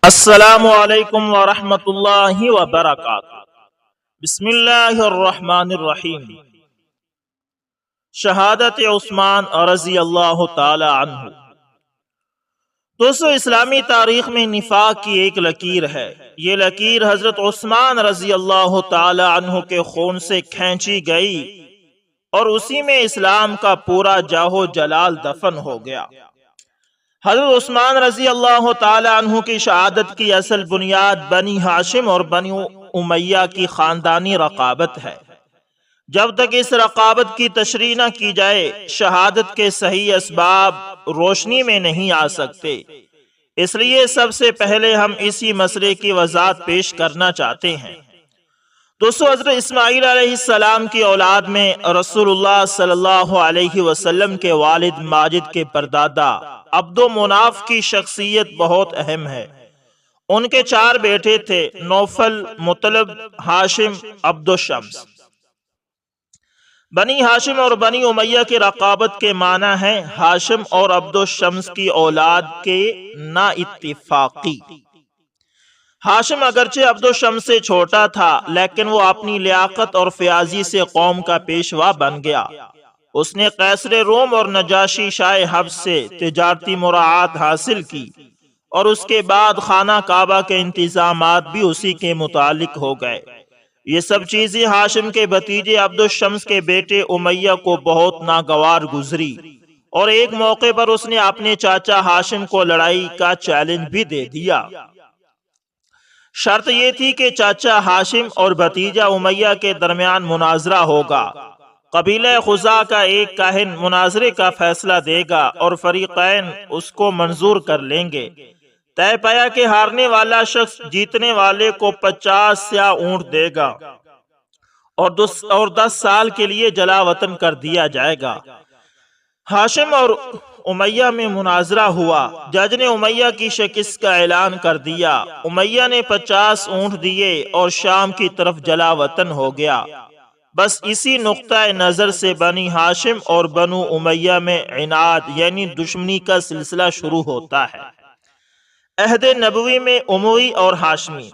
السلام علیکم ورحمۃ اللہ وبرکاتہ۔ بسم اللہ الرحمن الرحیم۔ شہادت عثمان رضی اللہ تعالی عنہ۔ دوستو، اسلامی تاریخ میں نفاق کی ایک لکیر ہے۔ یہ لکیر حضرت عثمان رضی اللہ تعالی عنہ کے خون سے کھینچی گئی اور اسی میں اسلام کا پورا جاہو جلال دفن ہو گیا۔ حضرت عثمان رضی اللہ تعالی عنہ کی شہادت کی اصل بنیاد بنی ہاشم اور بنی امیہ کی خاندانی رقابت ہے۔ جب تک اس رقابت کی تشریح نہ کی جائے، شہادت کے صحیح اسباب روشنی میں نہیں آ سکتے۔ اس لیے سب سے پہلے ہم اسی مسئلے کی وضاحت پیش کرنا چاہتے ہیں۔ دوستو، حضرت اسماعیل علیہ السلام کی اولاد میں رسول اللہ صلی اللہ علیہ وسلم کے والد ماجد کے پردادا عبد و مناف کی شخصیت بہت اہم ہے۔ ان کے 4 بیٹے تھے: نوفل، مطلب، ہاشم، عبد الشمس۔ بنی ہاشم اور بنی امیہ کی رقابت کے معنی ہے ہاشم اور عبد الشمس کی اولاد کے نا اتفاقی۔ ہاشم اگرچہ عبد الشمس سے چھوٹا تھا، لیکن وہ اپنی لیاقت اور فیاضی سے قوم کا پیشوا بن گیا۔ اس نے قیصر روم اور نجاشی شاہ حبش سے تجارتی مراعات حاصل کی اور اس کے بعد خانہ کعبہ کے انتظامات بھی اسی کے متعلق ہو گئے۔ یہ سب چیزیں ہاشم کے بھتیجے عبد الشمس کے بیٹے امیہ کو بہت ناگوار گزری اور ایک موقع پر اس نے اپنے چاچا ہاشم کو لڑائی کا چیلنج بھی دے دیا۔ شرط یہ تھی کہ چاچا ہاشم اور بھتیجا امیہ کے درمیان مناظرہ ہوگا۔ قبیلہ خزاع کا ایک کاہن مناظرے کا فیصلہ دے گا اور فریقین اس کو منظور کر لیں گے۔ طے پایا کہ ہارنے والا شخص جیتنے والے کو 50 سیاہ اونٹ دے گا اور 10 سال کے لیے جلا وطن کر دیا جائے گا۔ ہاشم اور امیہ میں مناظرہ ہوا۔ جج نے امیہ کی شکست کا اعلان کر دیا۔ امیہ نے 50 اونٹ دیے اور شام کی طرف جلا وطن ہو گیا۔ بس اسی نقطہ نظر سے بنی ہاشم اور بنو امیہ میں عناد یعنی دشمنی کا سلسلہ شروع ہوتا ہے۔ عہد نبوی میں اموی اور ہاشمی۔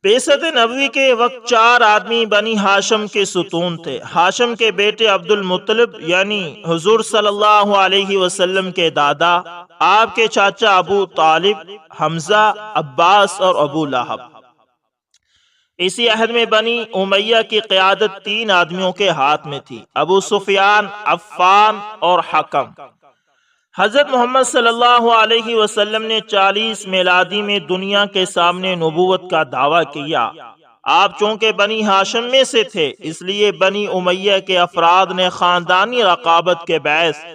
بعثت نبوی کے وقت 4 آدمی بنی ہاشم کے ستون تھے۔ ہاشم کے بیٹے عبد المطلب یعنی حضور صلی اللہ علیہ وسلم کے دادا، آپ کے چاچا ابو طالب، حمزہ، عباس اور ابو لہب۔ اسی عہد میں بنی امیہ کی قیادت 3 آدمیوں کے ہاتھ میں تھی: ابو سفیان، عفان اور حکم۔ حضرت محمد صلی اللہ علیہ وسلم نے 40 میلادی میں دنیا کے سامنے نبوت کا دعویٰ کیا۔ آپ چونکہ بنی ہاشم میں سے تھے، اس لیے بنی امیہ کے افراد نے خاندانی رقابت کے باعث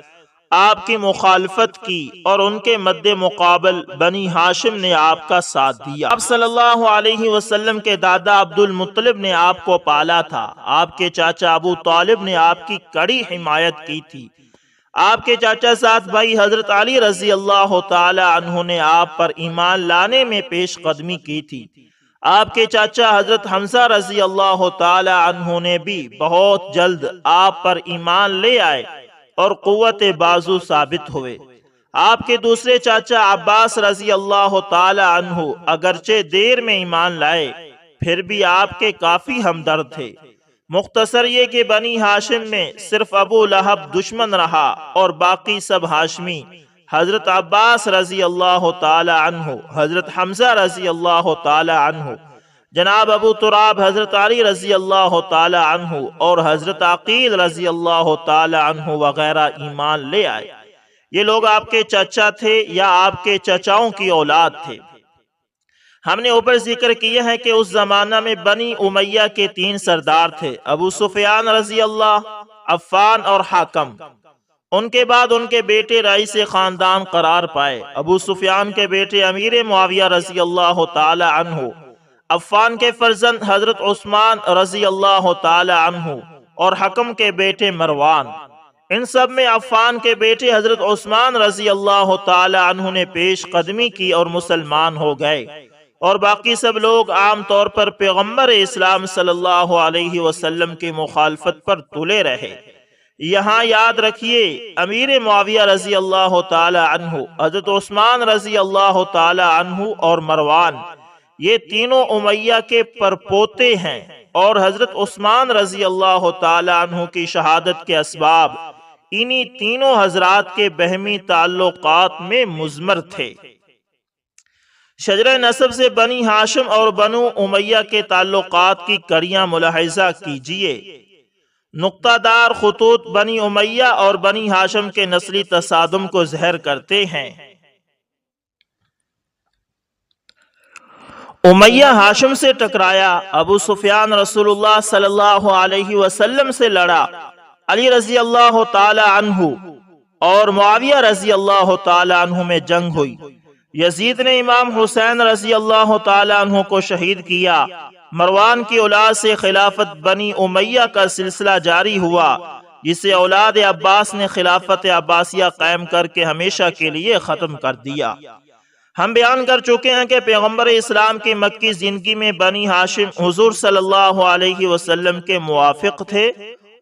آپ کی مخالفت کی اور ان کے مد مقابل بنی ہاشم نے آپ کا ساتھ دیا۔ آپ صلی اللہ علیہ وسلم کے دادا عبد المطلب نے آپ کو پالا تھا۔ آپ کے چاچا ابو طالب نے آپ کی کڑی حمایت کی تھی۔ آپ کے چاچا ساتھ بھائی حضرت علی رضی اللہ تعالی عنہ نے آپ پر ایمان لانے میں پیش قدمی کی تھی۔ آپ کے چاچا حضرت حمزہ رضی اللہ تعالی عنہ نے بھی بہت جلد آپ پر ایمان لے آئے اور قوت بازو ثابت ہوئے۔ آپ کے دوسرے چاچا عباس رضی اللہ تعالی عنہ اگرچہ دیر میں ایمان لائے، پھر بھی آپ کے کافی ہمدرد تھے۔ مختصر یہ کہ بنی ہاشم میں صرف ابو لہب دشمن رہا اور باقی سب ہاشمی۔ حضرت عباس رضی اللہ تعالی عنہ، حضرت حمزہ رضی اللہ تعالی عنہ، جناب ابو تراب حضرت علی رضی اللہ تعالی عنہ اور حضرت عقیل رضی اللہ تعالی عنہ وغیرہ ایمان لے آئے۔ یہ لوگ آپ کے چچا تھے یا آپ کے چچاؤں کی اولاد تھے۔ ہم نے اوپر ذکر کیا ہے کہ اس زمانہ میں بنی امیہ کے 3 سردار تھے: ابو سفیان رضی اللہ، عفان اور حکم۔ ان کے بعد ان کے بیٹے رئیس خاندان قرار پائے۔ ابو سفیان کے بیٹے امیر معاویہ رضی اللہ تعالی عنہ، عفان کے فرزند حضرت عثمان رضی اللہ تعالی عنہ اور حکم کے بیٹے مروان۔ ان سب میں عفان کے بیٹے حضرت عثمان رضی اللہ تعالی عنہ نے پیش قدمی کی اور مسلمان ہو گئے، اور باقی سب لوگ عام طور پر پیغمبر اسلام صلی اللہ علیہ وسلم کی مخالفت پر تلے رہے۔ یہاں یاد رکھیے امیر معاویہ رضی اللہ تعالی عنہ، حضرت عثمان رضی اللہ تعالی عنہ اور مروان، یہ تینوں امیہ کے پرپوتے ہیں، اور حضرت عثمان رضی اللہ تعالی عنہ کی شہادت کے اسباب انہی تینوں حضرات کے بہمی تعلقات میں مضمر تھے۔ شجرہ نسب سے بنی ہاشم اور بنو امیہ کے تعلقات کی کڑیاں ملاحظہ کیجئے۔ نقطہ دار خطوط بنی امیہ اور بنی ہاشم کے نسلی تصادم کو ظاہر کرتے ہیں۔ امیہ ہاشم سے ٹکرایا، ابو سفیان رسول اللہ صلی اللہ علیہ وسلم سے لڑا، علی رضی اللہ تعالی عنہ اور معاویہ رضی اللہ تعالی عنہ میں جنگ ہوئی۔ یزید نے امام حسین رضی اللہ تعالی عنہ کو شہید کیا۔ مروان کی اولاد سے خلافت بنی امیہ کا سلسلہ جاری ہوا، جسے اولاد عباس نے خلافت عباسیہ قائم کر کے ہمیشہ کے لیے ختم کر دیا۔ ہم بیان کر چکے ہیں کہ پیغمبر اسلام کی مکی زندگی میں بنی ہاشم حضور صلی اللہ علیہ وسلم کے موافق تھے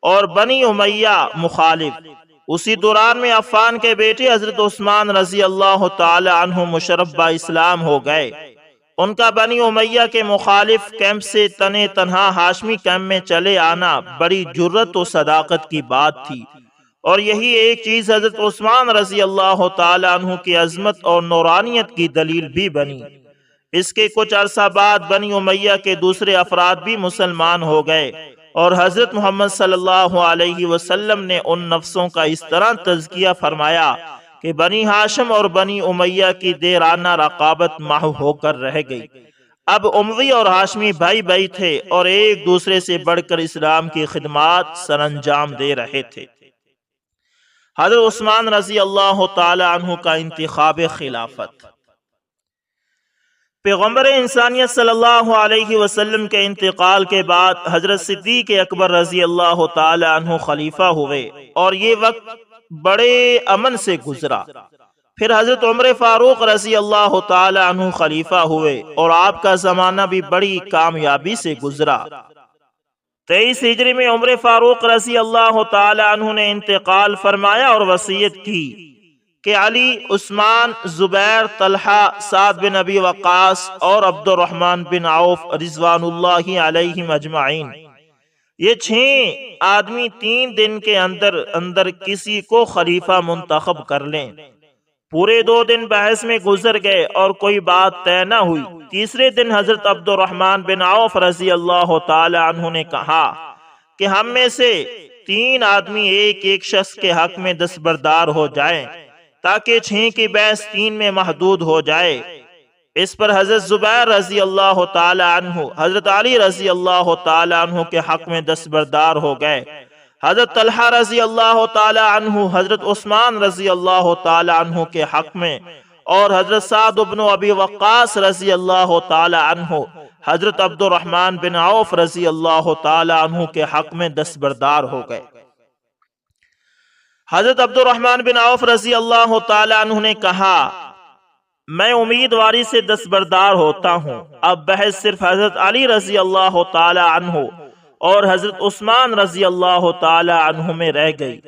اور بنی امیہ مخالف۔ اسی دوران میں عفان کے بیٹے حضرت عثمان رضی اللہ تعالی عنہ مشرف با اسلام ہو گئے۔ ان کا بنی امیہ کے مخالف کیمپ سے تنے تنہا ہاشمی کیمپ میں چلے آنا بڑی جرت و صداقت کی بات تھی، اور یہی ایک چیز حضرت عثمان رضی اللہ تعالی عنہ کی عظمت اور نورانیت کی دلیل بھی بنی۔ اس کے کچھ عرصہ بعد بنی امیہ کے دوسرے افراد بھی مسلمان ہو گئے، اور حضرت محمد صلی اللہ علیہ وسلم نے ان نفسوں کا اس طرح تزکیہ فرمایا کہ بنی ہاشم اور بنی امیہ کی دیرانہ رقابت محو ہو کر رہ گئی۔ اب اموی اور ہاشمی بھائی بھائی تھے اور ایک دوسرے سے بڑھ کر اسلام کی خدمات سر انجام دے رہے تھے۔ حضرت عثمان رضی اللہ تعالی عنہ کا انتخاب خلافت۔ پیغمبر انسانیت صلی اللہ علیہ وسلم کے انتقال کے بعد حضرت صدیق اکبر رضی اللہ تعالی عنہ خلیفہ ہوئے، اور یہ وقت بڑے امن سے گزرا۔ پھر حضرت عمر فاروق رضی اللہ تعالی عنہ خلیفہ ہوئے، اور آپ کا زمانہ بھی بڑی کامیابی سے گزرا۔ 23 ہجری میں عمر فاروق رضی اللہ تعالی عنہ نے انتقال فرمایا اور وصیت کی کہ علی، عثمان، زبیر، طلحہ، سعد بن ابی وقاص اور عبد الرحمن بن عوف رضوان اللہ علیہم اجمعین، یہ 6 آدمی 3 دن کے اندر اندر کسی کو خلیفہ منتخب کر لیں۔ پورے 2 دن بحث میں گزر گئے اور کوئی بات طے نہ ہوئی۔ تیسرے دن حضرت عبد الرحمن بن عوف رضی اللہ تعالی عنہ نے کہا کہ ہم میں سے 3 آدمی ایک ایک شخص کے حق میں دستبردار ہو جائیں، تاکہ 6 کی بحث 3 میں محدود ہو جائے۔ اس پر حضرت زبیر رضی اللہ تعالی عنہ حضرت علی رضی اللہ تعالی عنہ کے حق میں دستبردار ہو گئے۔ حضرت طلحہ رضی اللہ تعالی عنہ حضرت عثمان رضی اللہ تعالی عنہ کے حق میں، اور حضرت سعد بن ابی وقاص رضی اللہ تعالی عنہ حضرت عبد الرحمن بن عوف رضی اللہ تعالی عنہ کے حق میں دستبردار ہو گئے۔ حضرت عبد الرحمن بن عوف رضی اللہ تعالی عنہ نے کہا، میں امیدواری سے دستبردار ہوتا ہوں۔ اب بحث صرف حضرت علی رضی اللہ تعالی عنہ اور حضرت عثمان رضی اللہ تعالی عنہ میں رہ گئی،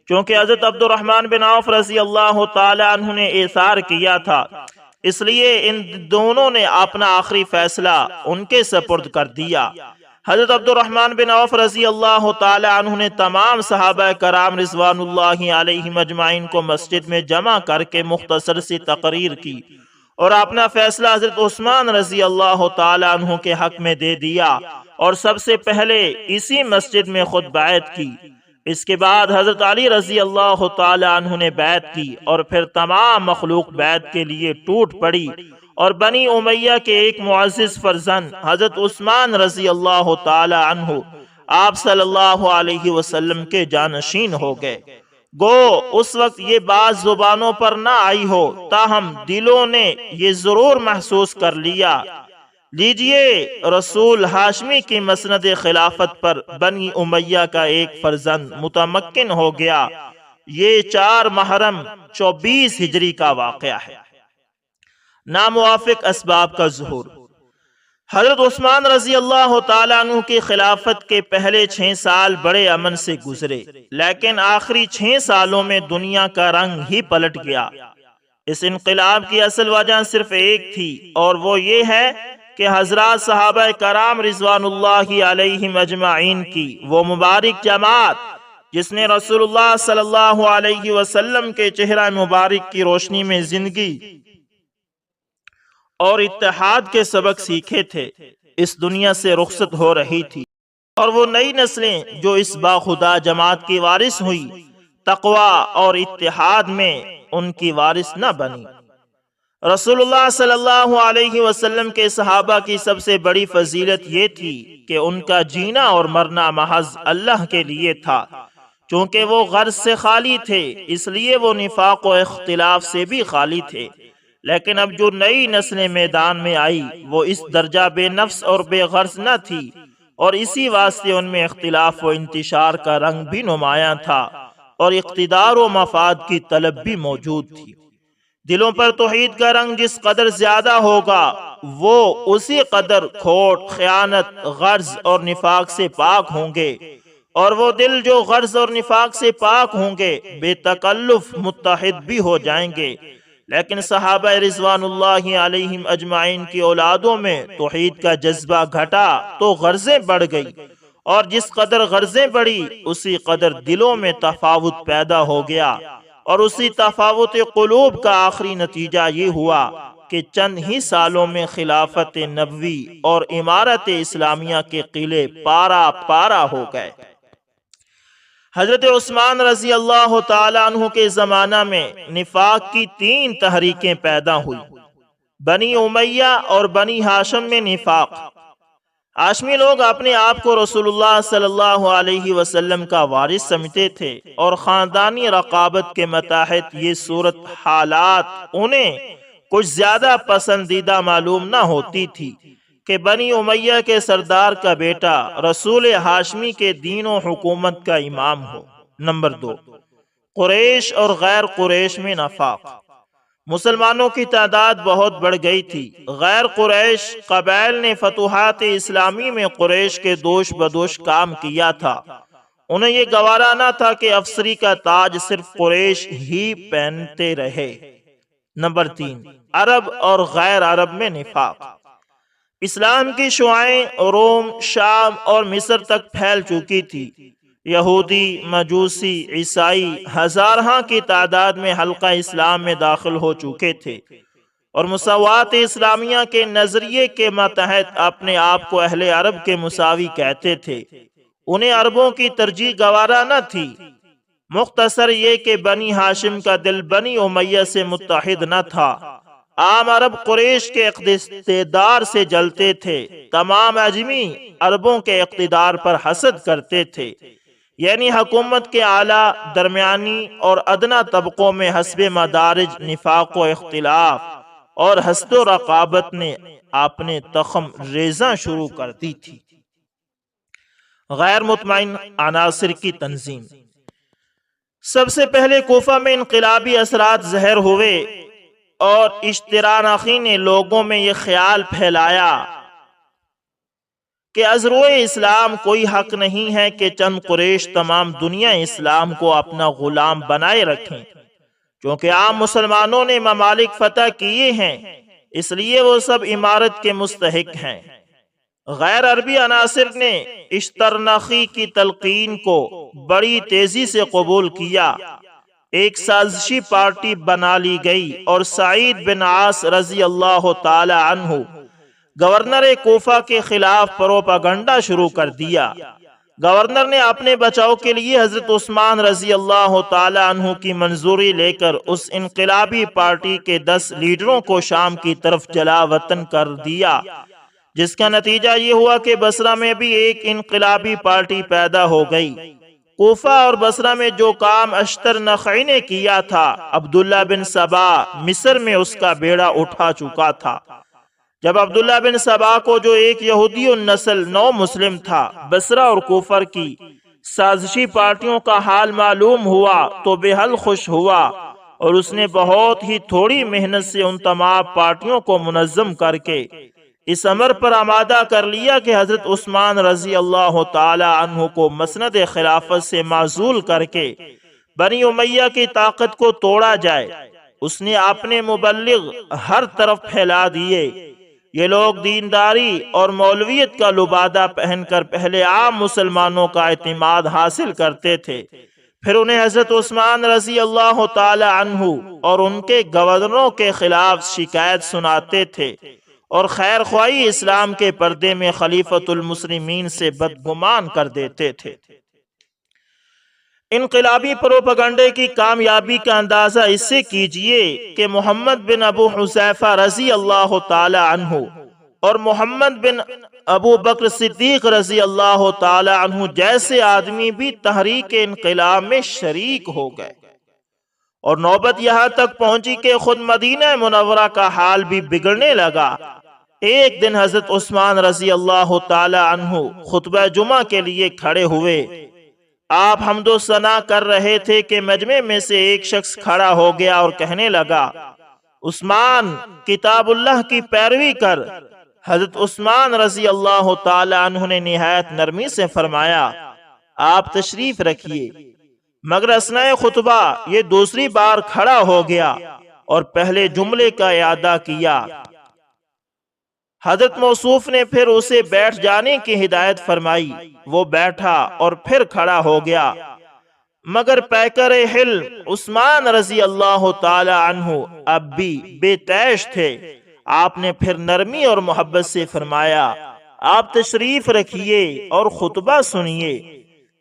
کیونکہ حضرت عبد الرحمن بن عوف رضی اللہ تعالی عنہ نے ایثار کیا تھا، اس لیے ان دونوں نے اپنا آخری فیصلہ ان کے سپرد کر دیا۔ حضرت عبد الرحمن بن عوف رضی اللہ تعالی عنہ نے تمام صحابہ کرام رضوان اللہ علیہم اجمعین کو مسجد میں جمع کر کے مختصر سی تقریر کی، اور اپنا فیصلہ حضرت عثمان رضی اللہ تعالی عنہ کے حق میں دے دیا، اور سب سے پہلے اسی مسجد میں خود بیعت کی۔ اس کے بعد حضرت علی رضی اللہ تعالی عنہ نے بیعت کی، اور پھر تمام مخلوق بیعت کے لیے ٹوٹ پڑی، اور بنی امیہ کے ایک معزز فرزند حضرت عثمان رضی اللہ تعالی عنہ آپ صلی اللہ علیہ وسلم کے جانشین ہو گئے۔ گو اس وقت یہ بات زبانوں پر نہ آئی ہو، تاہم دلوں نے یہ ضرور محسوس کر لیا۔ لیجئے رسول ہاشمی کی مسند خلافت پر بنی امیہ کا ایک فرزند متمکن ہو گیا۔ یہ 4 محرم 24 ہجری کا واقعہ ہے۔ ناموافق اسباب کا ظہور۔ حضرت عثمان رضی اللہ تعالیٰ عنہ کی خلافت کے پہلے 6 سال بڑے امن سے گزرے، لیکن آخری 6 سالوں میں دنیا کا رنگ ہی پلٹ گیا۔ اس انقلاب کی اصل وجہ صرف ایک تھی، اور وہ یہ ہے کہ حضرات صحابہ کرام رضوان اللہ علیہم اجمعین کی وہ مبارک جماعت جس نے رسول اللہ صلی اللہ علیہ وسلم کے چہرہ مبارک کی روشنی میں زندگی اور اتحاد کے سبق سیکھے تھے، اس دنیا سے رخصت ہو رہی تھی، اور وہ نئی نسلیں جو اس باخدا جماعت کی وارث ہوئی، تقوی اور اتحاد میں ان کی وارث نہ بنی۔ رسول اللہ صلی اللہ علیہ وسلم کے صحابہ کی سب سے بڑی فضیلت یہ تھی کہ ان کا جینا اور مرنا محض اللہ کے لیے تھا۔ چونکہ وہ غرض سے خالی تھے، اس لیے وہ نفاق و اختلاف سے بھی خالی تھے، لیکن اب جو نئی نسلیں میدان میں آئی وہ اس درجہ بے نفس اور بے غرض نہ تھی، اور اسی واسطے ان میں اختلاف و انتشار کا رنگ بھی نمایاں تھا، اور اقتدار و مفاد کی طلب بھی موجود تھی۔ دلوں پر توحید کا رنگ جس قدر زیادہ ہوگا، وہ اسی قدر کھوٹ، خیانت، غرض اور نفاق سے پاک ہوں گے، اور وہ دل جو غرض اور نفاق سے پاک ہوں گے بے تکلف متحد بھی ہو جائیں گے۔ لیکن صحابہ رضوان اللہ علیہم اجمعین کی اولادوں میں توحید کا جذبہ گھٹا تو غرضیں بڑھ گئی، اور جس قدر غرضیں بڑھی اسی قدر دلوں میں تفاوت پیدا ہو گیا، اور اسی تفاوت قلوب کا آخری نتیجہ یہ ہوا کہ چند ہی سالوں میں خلافت نبوی اور امارت اسلامیہ کے قلعے پارا پارا ہو گئے۔ حضرت عثمان رضی اللہ تعالی عنہ کے زمانہ میں نفاق کی 3 تحریکیں پیدا ہوئی۔ بنی امیہ اور بنی ہاشم میں نفاق۔ ہاشمی لوگ اپنے آپ کو رسول اللہ صلی اللہ علیہ وسلم کا وارث سمجھتے تھے، اور خاندانی رقابت کے متحد یہ صورت حالات انہیں کچھ زیادہ پسندیدہ معلوم نہ ہوتی تھی کہ بنی امیہ کے سردار کا بیٹا رسول ہاشمی کے دین و حکومت کا امام ہو۔ نمبر 2، قریش اور غیر قریش میں نفاق۔ مسلمانوں کی تعداد بہت بڑھ گئی تھی۔ غیر قریش قبائل نے فتوحات اسلامی میں قریش کے دوش بدوش کام کیا تھا۔ انہیں یہ گوارا نہ تھا کہ افسری کا تاج صرف قریش ہی پہنتے رہے۔ نمبر 3، عرب اور غیر عرب میں نفاق۔ اسلام کی شعائیں روم، شام اور مصر تک پھیل چکی تھی۔ یہودی، مجوسی، عیسائی ہزارہاں کی تعداد میں حلقہ اسلام میں داخل ہو چکے تھے، اور مساوات اسلامیہ کے نظریے کے ماتحت اپنے آپ کو اہل عرب کے مساوی کہتے تھے۔ انہیں عربوں کی ترجیح گوارا نہ تھی۔ مختصر یہ کہ بنی ہاشم کا دل بنی امیہ سے متحد نہ تھا۔ عام عرب قریش کے اقتدار سے جلتے تھے، تمام اجمی عربوں کے اقتدار پر حسد کرتے تھے، یعنی حکومت کے اعلیٰ، درمیانی اور ادنا طبقوں میں حسب مدارج نفاق و اختلاف اور حسد و رقابت نے اپنے تخم ریزاں شروع کر دی تھی۔ غیر مطمئن عناصر کی تنظیم۔ سب سے پہلے کوفہ میں انقلابی اثرات ظاہر ہوئے، اور اشترانخی نے لوگوں میں یہ خیال پھیلایا کہ ازروع اسلام کوئی حق نہیں ہے کہ چند قریش تمام دنیا اسلام کو اپنا غلام بنائے رکھیں۔ کیونکہ عام مسلمانوں نے ممالک فتح کیے ہیں، اس لیے وہ سب امارت کے مستحق ہیں۔ غیر عربی عناصر نے اشترانخی کی تلقین کو بڑی تیزی سے قبول کیا۔ ایک سازشی پارٹی بنا لی گئی، اور سعید بن عاص رضی اللہ تعالی عنہ گورنر کوفہ کے خلاف پروپیگنڈا شروع کر دیا۔ گورنر نے اپنے بچاؤ کے لیے حضرت عثمان رضی اللہ تعالی عنہ کی منظوری لے کر اس انقلابی پارٹی کے 10 لیڈروں کو شام کی طرف جلا وطن کر دیا، جس کا نتیجہ یہ ہوا کہ بصرہ میں بھی ایک انقلابی پارٹی پیدا ہو گئی۔ کوفہ اور بصرہ میں جو کام اشترنخی نے کیا تھا، عبداللہ بن سبا مصر میں اس کا بیڑا اٹھا چکا تھا۔ جب عبداللہ بن سبا کو، جو ایک یہودی النسل نو مسلم تھا، بصرہ اور کوفہ کی سازشی پارٹیوں کا حال معلوم ہوا تو بے حل خوش ہوا، اور اس نے بہت ہی تھوڑی محنت سے ان تمام پارٹیوں کو منظم کر کے اس امر پر آمادہ کر لیا کہ حضرت عثمان رضی اللہ تعالی عنہ کو مسند خلافت سے معزول کر کے بنی امیہ کی طاقت کو توڑا جائے۔ اس نے اپنے مبلغ ہر طرف پھیلا دیے۔ یہ لوگ دینداری اور مولویت کا لبادہ پہن کر پہلے عام مسلمانوں کا اعتماد حاصل کرتے تھے، پھر انہیں حضرت عثمان رضی اللہ تعالی عنہ اور ان کے گورنروں کے خلاف شکایت سناتے تھے اور خیر خواہی اسلام کے پردے میں خلیفۃ المسلمین سے بدگمان کر دیتے تھے۔ انقلابی پروپیگنڈے کی کامیابی کا اندازہ اس سے کیجئے کہ محمد بن ابو حذیفہ رضی اللہ تعالی عنہ اور محمد بن ابو بکر صدیق رضی اللہ تعالی عنہ جیسے آدمی بھی تحریک انقلاب میں شریک ہو گئے، اور نوبت یہاں تک پہنچی کہ خود مدینہ منورہ کا حال بھی بگڑنے لگا۔ ایک دن حضرت عثمان رضی اللہ تعالی عنہ خطبہ جمعہ کے لیے کھڑے ہوئے۔ آپ حمد و ثنا کر رہے تھے کہ مجمع میں سے ایک شخص کھڑا ہو گیا اور کہنے لگا، عثمان، کتاب اللہ کی پیروی کر۔ حضرت عثمان رضی اللہ تعالی عنہ نے نہایت نرمی سے فرمایا، آپ تشریف رکھیے، مگر اثناء خطبہ یہ دوسری بار کھڑا ہو گیا اور پہلے جملے کا اعادہ کیا۔ حضرت موصوف نے پھر اسے بیٹھ جانے کی ہدایت فرمائی، وہ بیٹھا اور پھر کھڑا ہو گیا، مگر پیکر حلم عثمان رضی اللہ تعالی عنہ اب بھی بے تیش تھے۔ آپ نے پھر نرمی اور محبت سے فرمایا، آپ تشریف رکھیے اور خطبہ سنیے،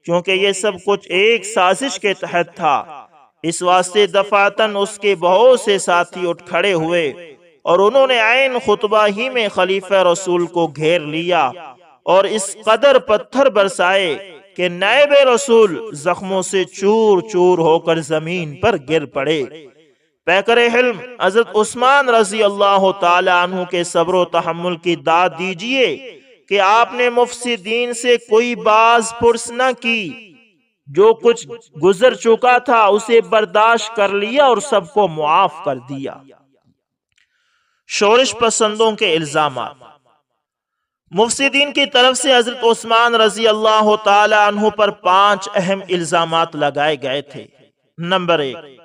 کیونکہ یہ سب کچھ ایک سازش کے تحت تھا۔ اس واسطے دفعتاً اس کے بہت سے ساتھی اٹھ کھڑے ہوئے اور انہوں نے عین خطبہ ہی میں خلیفہ رسول کو گھیر لیا اور اس قدر پتھر برسائے کہ نائب رسول زخموں سے چور چور ہو کر زمین پر گر پڑے۔ پیکر حلم حضرت عثمان رضی اللہ تعالی عنہ کے صبر و تحمل کی داد دیجئے کہ آپ نے مفسدین سے کوئی باز پرس نہ کی، جو کچھ گزر چکا تھا اسے برداشت کر لیا اور سب کو معاف کر دیا۔ شورش پسندوں کے الزامات۔ مفسدین کی طرف سے حضرت عثمان رضی اللہ تعالی عنہ پر 5 اہم الزامات لگائے گئے تھے۔ نمبر 1،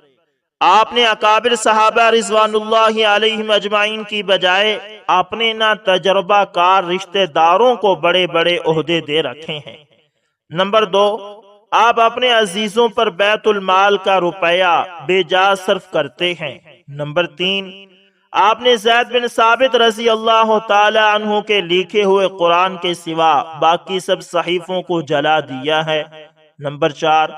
آپ نے اکابر صحابہ رضوان اللہ علیہم اجمعین کی بجائے اپنے نہ تجربہ کار رشتہ داروں کو بڑے بڑے عہدے دے رکھے ہیں۔ نمبر 2، آپ اپنے عزیزوں پر بیت المال کا روپیہ بے جا صرف کرتے ہیں۔ نمبر 3، آپ نے زید بن ثابت رضی اللہ تعالی عنہ کے لکھے ہوئے قرآن کے سوا باقی سب صحیفوں کو جلا دیا ہے۔ نمبر 4،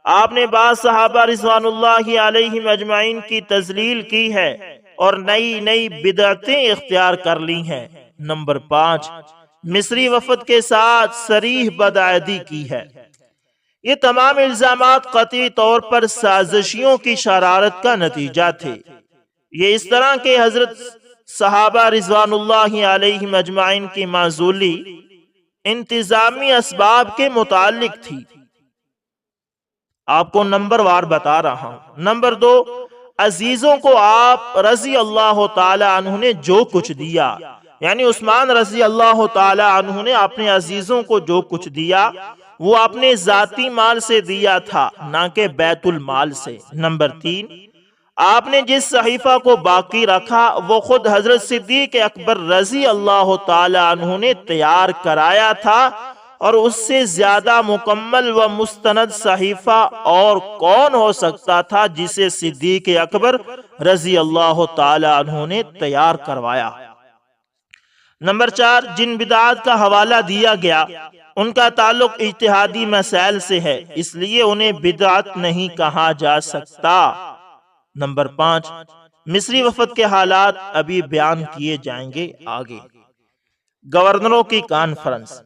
آپ نے بعض صحابہ رضوان اللہ علیہم اجمعین کی تذلیل کی ہے اور نئی نئی بدعتیں اختیار کر لی ہیں۔ نمبر 5، مصری وفد کے ساتھ صریح بدعہدی کی ہے۔ یہ تمام الزامات قطعی طور پر سازشیوں کی شرارت کا نتیجہ تھے۔ یہ اس طرح کہ حضرت صحابہ رضوان اللہ علیہم اجمعین کی معزولی انتظامی اسباب کے متعلق تھی۔ آپ کو نمبر وار بتا رہا ہوں۔ نمبر 2، عزیزوں کو آپ رضی اللہ تعالی عنہ نے جو کچھ دیا، یعنی عثمان رضی اللہ تعالی عنہ نے اپنے عزیزوں کو جو کچھ دیا وہ اپنے ذاتی مال سے دیا تھا، نہ کہ بیت المال سے۔ نمبر 3، آپ نے جس صحیفہ کو باقی رکھا وہ خود حضرت صدیق اکبر رضی اللہ تعالی عنہ نے تیار کرایا تھا، اور اس سے زیادہ مکمل و مستند صحیفہ اور کون ہو سکتا تھا جسے صدیق اکبر رضی اللہ تعالی عنہ نے تیار کروایا۔ نمبر 4، جن بدعات کا حوالہ دیا گیا ان کا تعلق اجتہادی مسائل سے ہے، اس لیے انہیں بدعت نہیں کہا جا سکتا۔ نمبر 5، مصری وفد کے حالات ابھی بیان کیے جائیں گے آگے۔ گورنروں کی کانفرنس۔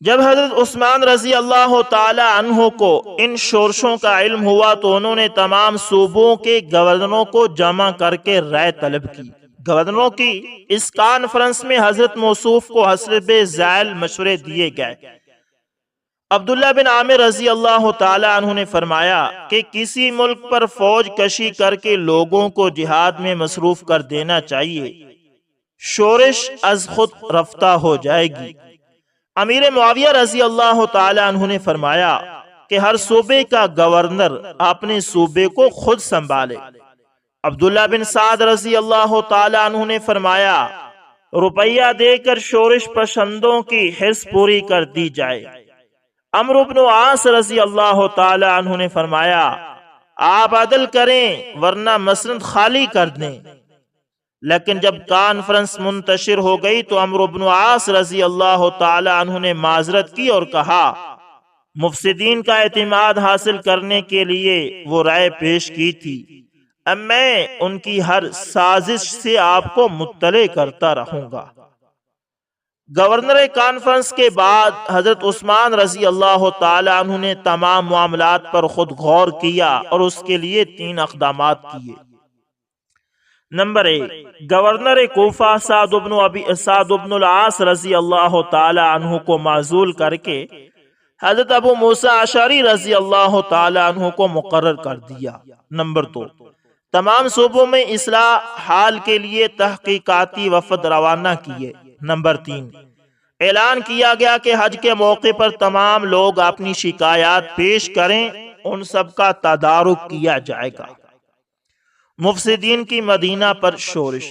جب حضرت عثمان رضی اللہ تعالی عنہ کو ان شورشوں کا علم ہوا تو انہوں نے تمام صوبوں کے گورنروں کو جمع کر کے رائے طلب کی۔ گورنروں کی اس کانفرنس میں حضرت موصوف کو حسب ذیل مشورے دیے گئے۔ عبداللہ بن عامر رضی اللہ تعالی عنہ نے فرمایا کہ کسی ملک پر فوج کشی کر کے لوگوں کو جہاد میں مصروف کر دینا چاہیے، شورش از خود رفتہ ہو جائے گی۔ امیر معاویہ رضی اللہ تعالی عنہ نے فرمایا کہ ہر صوبے کا گورنر اپنے صوبے کو خود سنبھالے۔ عبداللہ بن سعد رضی اللہ تعالی عنہ نے فرمایا روپیہ دے کر شورش پسندوں کی حرص پوری کر دی جائے۔ عمرو بن عاص رضی اللہ تعالی عنہ نے فرمایا آپ عدل کریں ورنہ مسند خالی کر دیں۔ لیکن جب کانفرنس منتشر ہو گئی تو عمرو بن عاص رضی اللہ تعالی عنہ نے معذرت کی اور کہا مفسدین کا اعتماد حاصل کرنے کے لیے وہ رائے پیش کی تھی، اب میں ان کی ہر سازش سے آپ کو مطلع کرتا رہوں گا۔ گورنر کانفرنس کے بعد حضرت عثمان رضی اللہ تعالی عنہ نے تمام معاملات پر خود غور کیا اور اس کے لیے 3 اقدامات کیے۔ نمبر 1، گورنر کوفہ سعد بن العاص رضی اللہ تعالی عنہ کو معزول کر کے حضرت ابو موسیٰ اشعری رضی اللہ تعالی عنہ کو مقرر کر دیا۔ نمبر 2، تمام صوبوں میں اصلاح حال کے لیے تحقیقاتی وفد روانہ کیے۔ نمبر 3، اعلان کیا گیا کہ حج کے موقع پر تمام لوگ اپنی شکایات پیش کریں، ان سب کا تدارک کیا جائے گا۔ مفسدین کی مدینہ پر شورش۔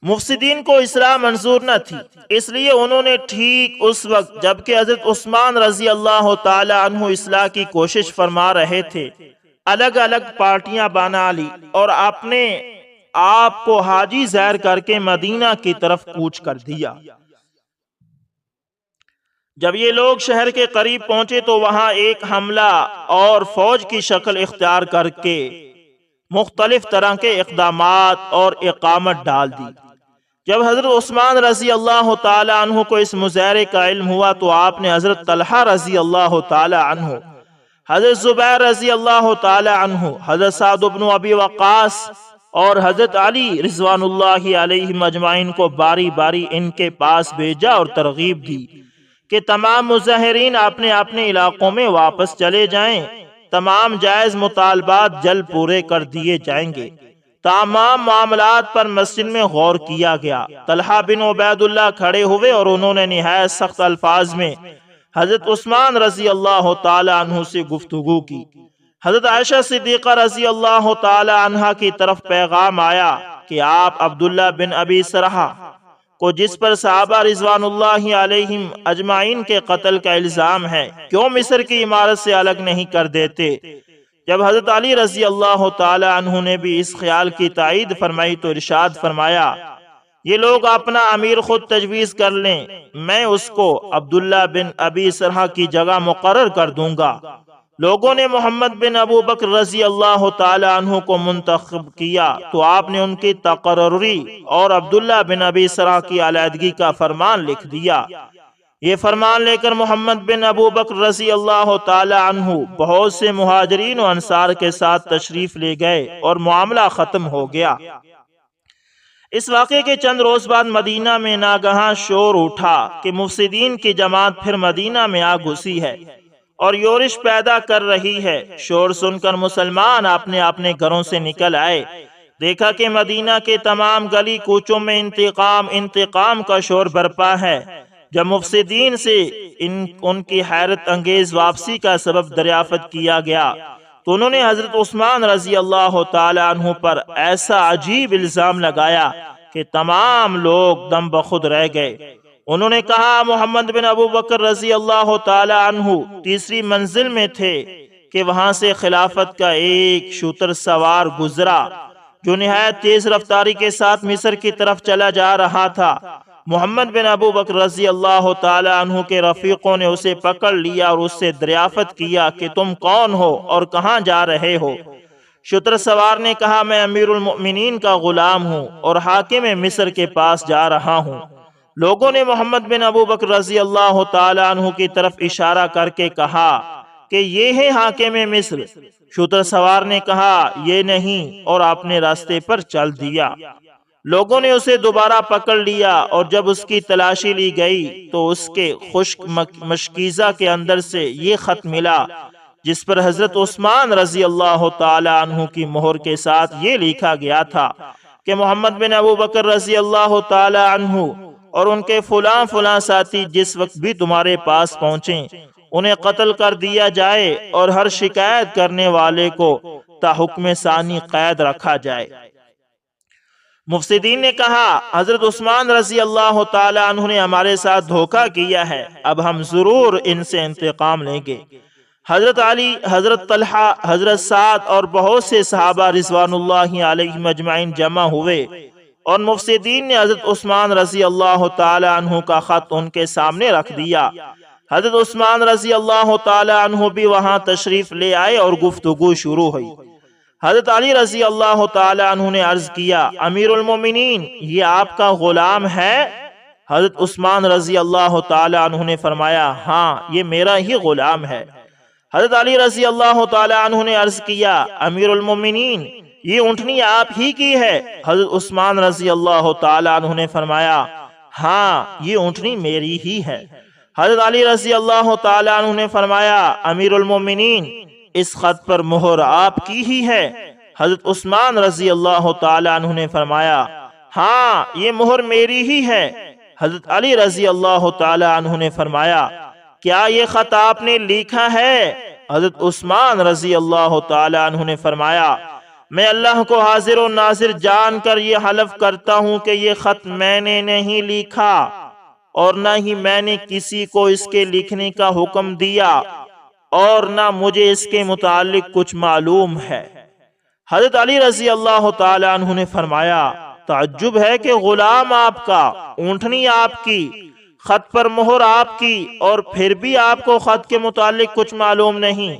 مفسدین کو اصلاح منظور نہ تھی، اس لیے انہوں نے ٹھیک اس وقت جبکہ حضرت عثمان رضی اللہ تعالی عنہ اصلاح کی کوشش فرما رہے تھے الگ الگ پارٹیاں بنا لی اور اپنے آپ کو حاجی ظاہر کر کے مدینہ کی طرف کوچ کر دیا۔ جب یہ لوگ شہر کے قریب پہنچے تو وہاں ایک حملہ اور فوج کی شکل اختیار کر کے مختلف طرح کے اقدامات اور اقامت ڈال دی۔ جب حضرت عثمان رضی اللہ تعالی عنہ کو اس مظاہرے کا علم ہوا تو آپ نے حضرت طلحہ رضی اللہ تعالی عنہ، حضرت زبیر رضی اللہ تعالی عنہ، حضرت سعد بن ابی وقاص اور حضرت علی رضوان اللہ علیہ مجمعین کو باری باری ان کے پاس بھیجا اور ترغیب دی کہ تمام مظاہرین اپنے اپنے علاقوں میں واپس چلے جائیں، تمام جائز مطالبات جلد پورے کر دیے جائیں گے۔ تمام معاملات پر مسجد میں غور کیا گیا۔ طلحہ بن عبید اللہ کھڑے ہوئے اور انہوں نے نہایت سخت الفاظ میں حضرت عثمان رضی اللہ تعالی عنہ سے گفتگو کی۔ حضرت عائشہ صدیقہ رضی اللہ تعالی عنہ کی طرف پیغام آیا کہ آپ عبداللہ بن ابی سرحہ کو جس پر صحابہ رضوان اللہ علیہم اجمعین کے قتل کا الزام ہے کیوں مصر کی عمارت سے الگ نہیں کر دیتے؟ جب حضرت علی رضی اللہ تعالی عنہ نے بھی اس خیال کی تائید فرمائی تو ارشاد فرمایا یہ لوگ اپنا امیر خود تجویز کر لیں، میں اس کو عبداللہ بن ابی سرحہ کی جگہ مقرر کر دوں گا۔ لوگوں نے محمد بن ابو بکر رضی اللہ تعالی عنہ کو منتخب کیا تو آپ نے ان کی تقرری اور عبداللہ بن ابی سرحہ کی علیحدگی کا فرمان لکھ دیا۔ یہ فرمان لے کر محمد بن ابو بکر رضی اللہ تعالی عنہ بہت سے مہاجرین و انصار کے ساتھ تشریف لے گئے اور معاملہ ختم ہو گیا۔ اس واقعے کے چند روز بعد مدینہ میں ناگہاں شور اٹھا کہ مفسدین کی جماعت پھر مدینہ میں آ گھسی ہے اور یورش پیدا کر رہی ہے۔ شور سن کر مسلمان اپنے اپنے گھروں سے نکل آئے، دیکھا کہ مدینہ کے تمام گلی کوچوں میں انتقام کا شور برپا ہے۔ جب مفسدین سے ان کی حیرت انگیز واپسی کا سبب دریافت کیا گیا تو انہوں نے حضرت عثمان رضی اللہ تعالی عنہ پر ایسا عجیب الزام لگایا کہ تمام لوگ دم بخود رہ گئے۔ انہوں نے کہا محمد بن ابو بکر رضی اللہ تعالی عنہ تیسری منزل میں تھے کہ وہاں سے خلافت کا ایک شتر سوار گزرا جو نہایت تیز رفتاری کے ساتھ مصر کی طرف چلا جا رہا تھا۔ محمد بن ابو بکر رضی اللہ تعالی عنہ کے رفیقوں نے اسے پکڑ لیا اور اس سے دریافت کیا کہ تم کون ہو اور کہاں جا رہے ہو؟ شتر سوار نے کہا میں امیر المؤمنین کا غلام ہوں اور حاکم مصر کے پاس جا رہا ہوں۔ لوگوں نے محمد بن ابو بکر رضی اللہ تعالی عنہ کی طرف اشارہ کر کے کہا کہ یہ ہے حاکم مصر۔ شتر سوار نے کہا یہ نہیں اور اپنے راستے پر چل دیا۔ لوگوں نے اسے دوبارہ پکڑ لیا اور جب اس کی تلاشی لی گئی تو اس کے خشک مشکیزہ کے اندر سے یہ خط ملا جس پر حضرت عثمان رضی اللہ تعالی عنہ کی مہر کے ساتھ یہ لکھا گیا تھا کہ محمد بن ابو بکر رضی اللہ تعالی عنہ اور ان کے فلاں فلاں ساتھی جس وقت بھی تمہارے پاس پہنچیں انہیں قتل کر دیا جائے اور ہر شکایت کرنے والے کو تا حکم ثانی قید رکھا جائے۔ مفسدین نے کہا حضرت عثمان رضی اللہ تعالی عنہ نے ہمارے ساتھ دھوکہ کیا ہے، اب ہم ضرور ان سے انتقام لیں گے۔ حضرت علی، حضرت طلحہ، حضرت سعد اور بہت سے صحابہ رضوان اللہ علیہم اجمعین جمع ہوئے اور مفسدین نے حضرت عثمان رضی اللہ تعالی عنہ کا خط ان کے سامنے رکھ دیا۔ حضرت عثمان رضی اللہ تعالی عنہ بھی وہاں تشریف لے آئے اور گفتگو شروع ہوئی۔ حضرت علی رضی اللہ تعالی عنہ نے عرض کیا امیر المومنین یہ آپ کا غلام ہے؟ حضرت عثمان رضی اللہ تعالی عنہ نے فرمایا ہاں یہ میرا ہی غلام ہے۔ حضرت علی رضی اللہ تعالی عنہ نے عرض کیا امیر المومنین یہ اونٹنی آپ ہی کی ہے؟ حضرت عثمان رضی اللہ تعالی عنہ نے فرمایا ہاں یہ اونٹنی میری ہی ہے۔ حضرت علی رضی اللہ تعالی عنہ نے فرمایا امیر المومنین اس خط پر مہر آپ کی ہی ہے؟ حضرت عثمان رضی اللہ تعالی عنہ نے فرمایا ہاں یہ مہر میری ہی ہے۔ حضرت علی رضی اللہ تعالی عنہ نے فرمایا کیا یہ خط آپ نے لکھا ہے؟ حضرت عثمان رضی اللہ تعالی عنہ نے فرمایا میں اللہ کو حاضر و ناظر جان کر یہ حلف کرتا ہوں کہ یہ خط میں نے نہیں لکھا اور نہ ہی میں نے کسی کو اس کے لکھنے کا حکم دیا اور نہ مجھے اس کے متعلق کچھ معلوم ہے۔ حضرت علی رضی اللہ تعالی عنہ نے فرمایا تعجب ہے کہ غلام آپ کا، اونٹنی آپ کی، خط پر مہر آپ کی اور پھر بھی آپ کو خط کے متعلق کچھ معلوم نہیں۔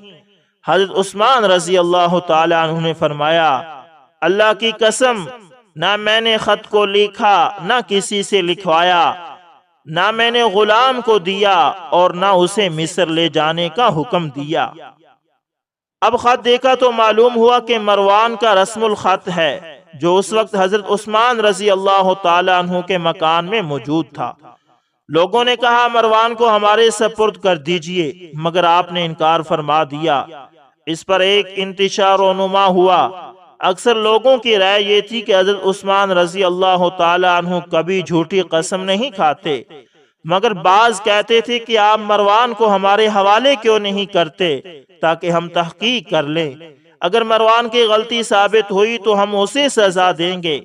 حضرت عثمان رضی اللہ تعالی عنہ نے فرمایا اللہ کی قسم نہ میں نے خط کو لکھا نہ کسی سے لکھوایا، نہ میں نے غلام کو دیا اور نہ اسے مصر لے جانے کا حکم دیا۔ اب خط دیکھا تو معلوم ہوا کہ مروان کا رسم الخط ہے جو اس وقت حضرت عثمان رضی اللہ تعالی عنہ کے مکان میں موجود تھا۔ لوگوں نے کہا مروان کو ہمارے سپرد کر دیجئے، مگر آپ نے انکار فرما دیا۔ اس پر ایک انتشار و نما ہوا۔ اکثر لوگوں کی رائے یہ تھی کہ حضرت عثمان رضی اللہ تعالی عنہ کبھی جھوٹی قسم نہیں کھاتے، مگر بعض کہتے تھے کہ آپ مروان کو ہمارے حوالے کیوں نہیں کرتے تاکہ ہم تحقیق کر لیں، اگر مروان کی غلطی ثابت ہوئی تو ہم اسے سزا دیں گے۔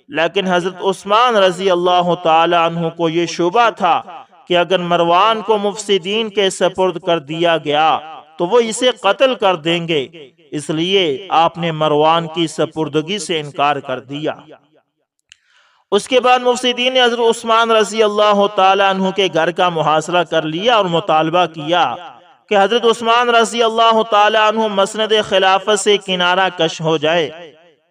لیکن حضرت عثمان رضی اللہ تعالی عنہ کو یہ شبہ تھا کہ اگر مروان کو مفسدین کے سپرد کر دیا گیا تو وہ اسے قتل کر دیں گے، اس لیے آپ نے مروان کی سپردگی سے انکار کر دیا۔ اس کے بعد مفسدین نے حضرت عثمان رضی اللہ تعالی عنہ کے گھر کا محاصرہ کر لیا اور مطالبہ کیا کہ حضرت عثمان رضی اللہ تعالی عنہ مسند خلافت سے کنارہ کش ہو جائے۔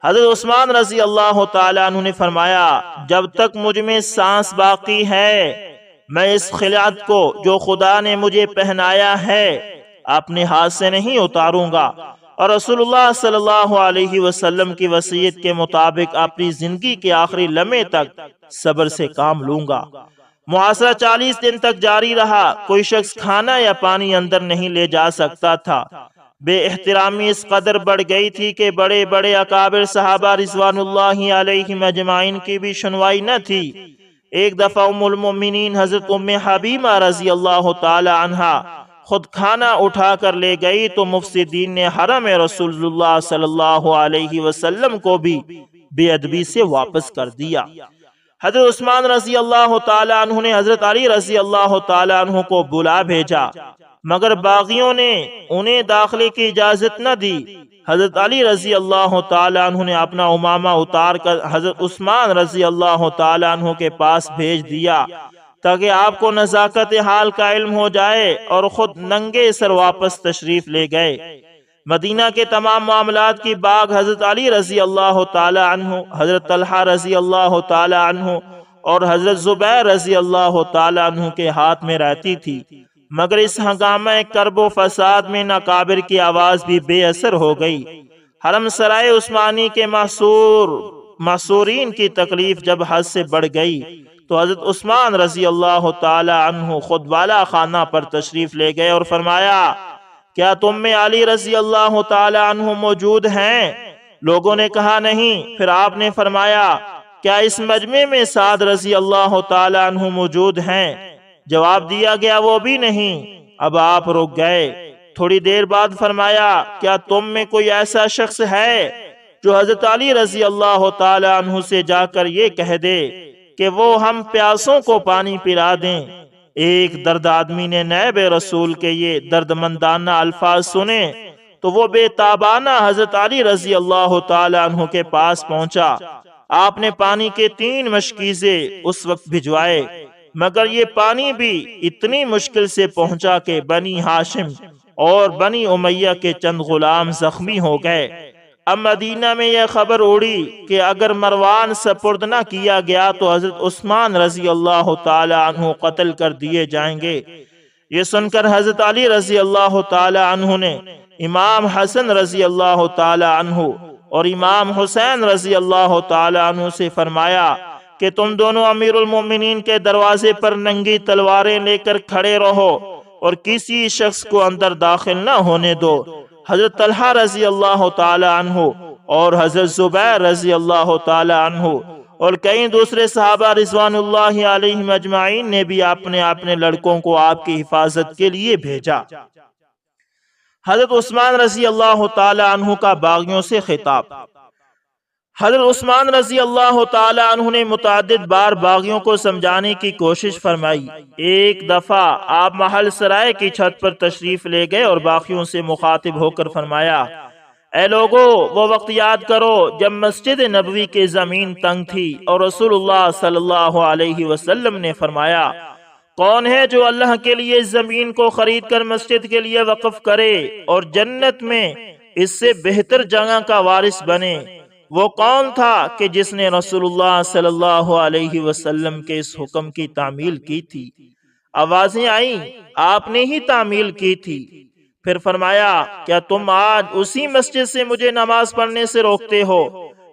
حضرت عثمان رضی اللہ تعالی عنہ نے فرمایا جب تک مجھ میں سانس باقی ہے میں اس خلعت کو جو خدا نے مجھے پہنایا ہے اپنے ہاتھ سے نہیں اتاروں گا، اور رسول اللہ صلی اللہ علیہ وسلم کی وصیت کے مطابق اپنی زندگی کے آخری لمحے تک صبر سے کام لوں گا۔ محاصرہ 40 دن تک جاری رہا۔ کوئی شخص کھانا یا پانی اندر نہیں لے جا سکتا تھا۔ بے احترامی اس قدر بڑھ گئی تھی کہ بڑے بڑے اکابر صحابہ رضوان اللہ علیہم اجمعین کی بھی سنوائی نہ تھی۔ ایک دفعہ ام المؤمنین حضرت ام حبیبہ رضی اللہ تعالی عنہا خود کھانا اٹھا کر لے گئی تو مفسدین نے حرم رسول اللہ صلی اللہ علیہ وسلم کو بھی بے ادبی سے واپس کر دیا۔ حضرت عثمان رضی اللہ تعالی عنہ نے حضرت علی رضی اللہ تعالی عنہ کو بلا بھیجا، مگر باغیوں نے انہیں داخلے کی اجازت نہ دی۔ حضرت علی رضی اللہ تعالی عنہ نے اپنا امامہ اتار کر حضرت عثمان رضی اللہ تعالی عنہ کے پاس بھیج دیا تاکہ آپ کو نزاکت حال کا علم ہو جائے، اور خود ننگے سر واپس تشریف لے گئے۔ مدینہ کے تمام معاملات کی باغ حضرت علی رضی اللہ تعالی عنہ، حضرت طلحہ رضی اللہ تعالی عنہ اور حضرت زبیر رضی اللہ تعالی عنہ کے ہاتھ میں رہتی تھی، مگر اس ہنگامہ کرب و فساد میں ناقابر کی آواز بھی بے اثر ہو گئی۔ حرم سرائے عثمانی کے محصورین کی تکلیف جب حد سے بڑھ گئی تو حضرت عثمان رضی اللہ تعالی عنہ خود والا خانہ پر تشریف لے گئے اور فرمایا کیا تم میں علی رضی اللہ تعالی عنہ موجود ہیں؟ لوگوں نے کہا نہیں۔ پھر آپ نے فرمایا کیا اس مجمع میں سعد رضی اللہ تعالی عنہ موجود ہیں؟ جواب دیا گیا وہ بھی نہیں۔ اب آپ رک گئے۔ تھوڑی دیر بعد فرمایا کیا تم میں کوئی ایسا شخص ہے جو حضرت علی رضی اللہ تعالی عنہ سے جا کر یہ کہہ دے کہ وہ ہم پیاسوں کو پانی پلا دیں؟ ایک درد آدمی نے نائب رسول کے یہ دردمندانہ الفاظ سنے تو وہ بے تابانہ حضرت علی رضی اللہ تعالی عنہ کے پاس پہنچا۔ آپ نے پانی کے 3 مشکیزے اس وقت بھجوائے، مگر یہ پانی بھی اتنی مشکل سے پہنچا کہ بنی ہاشم اور بنی امیہ کے چند غلام زخمی ہو گئے۔ اب مدینہ میں یہ خبر اڑی کہ اگر مروان سپرد نہ کیا گیا تو حضرت عثمان رضی اللہ تعالی عنہ قتل کر دیے جائیں گے۔ یہ سن کر حضرت علی رضی اللہ تعالی عنہ نے امام حسن رضی اللہ تعالی عنہ اور امام حسین رضی اللہ تعالی عنہ سے فرمایا کہ تم دونوں امیر المومنین کے دروازے پر ننگی تلواریں لے کر کھڑے رہو اور کسی شخص کو اندر داخل نہ ہونے دو۔ حضرت طلحہ رضی اللہ تعالی عنہ اور حضرت زبیر رضی اللہ تعالی عنہ اور کئی دوسرے صحابہ رضوان اللہ علیہم اجمعین نے بھی اپنے لڑکوں کو آپ کی حفاظت کے لیے بھیجا۔ حضرت عثمان رضی اللہ تعالی عنہ کا باغیوں سے خطاب۔ حضرت عثمان رضی اللہ تعالی عنہ نے متعدد بار باغیوں کو سمجھانے کی کوشش فرمائی۔ ایک دفعہ آپ محل سرائے کی چھت پر تشریف لے گئے اور باغیوں سے مخاطب ہو کر فرمایا اے لوگو، وہ وقت یاد کرو جب مسجد نبوی کی زمین تنگ تھی اور رسول اللہ صلی اللہ علیہ وسلم نے فرمایا کون ہے جو اللہ کے لیے زمین کو خرید کر مسجد کے لیے وقف کرے اور جنت میں اس سے بہتر جگہ کا وارث بنے؟ وہ کون تھا کہ جس نے رسول اللہ صلی اللہ علیہ وسلم کے اس حکم کی تعمیل کی تھی؟ آوازیں آئیں آپ نے ہی تعمیل کی تھی۔ پھر فرمایا کیا تم آج اسی مسجد سے مجھے نماز پڑھنے سے روکتے ہو؟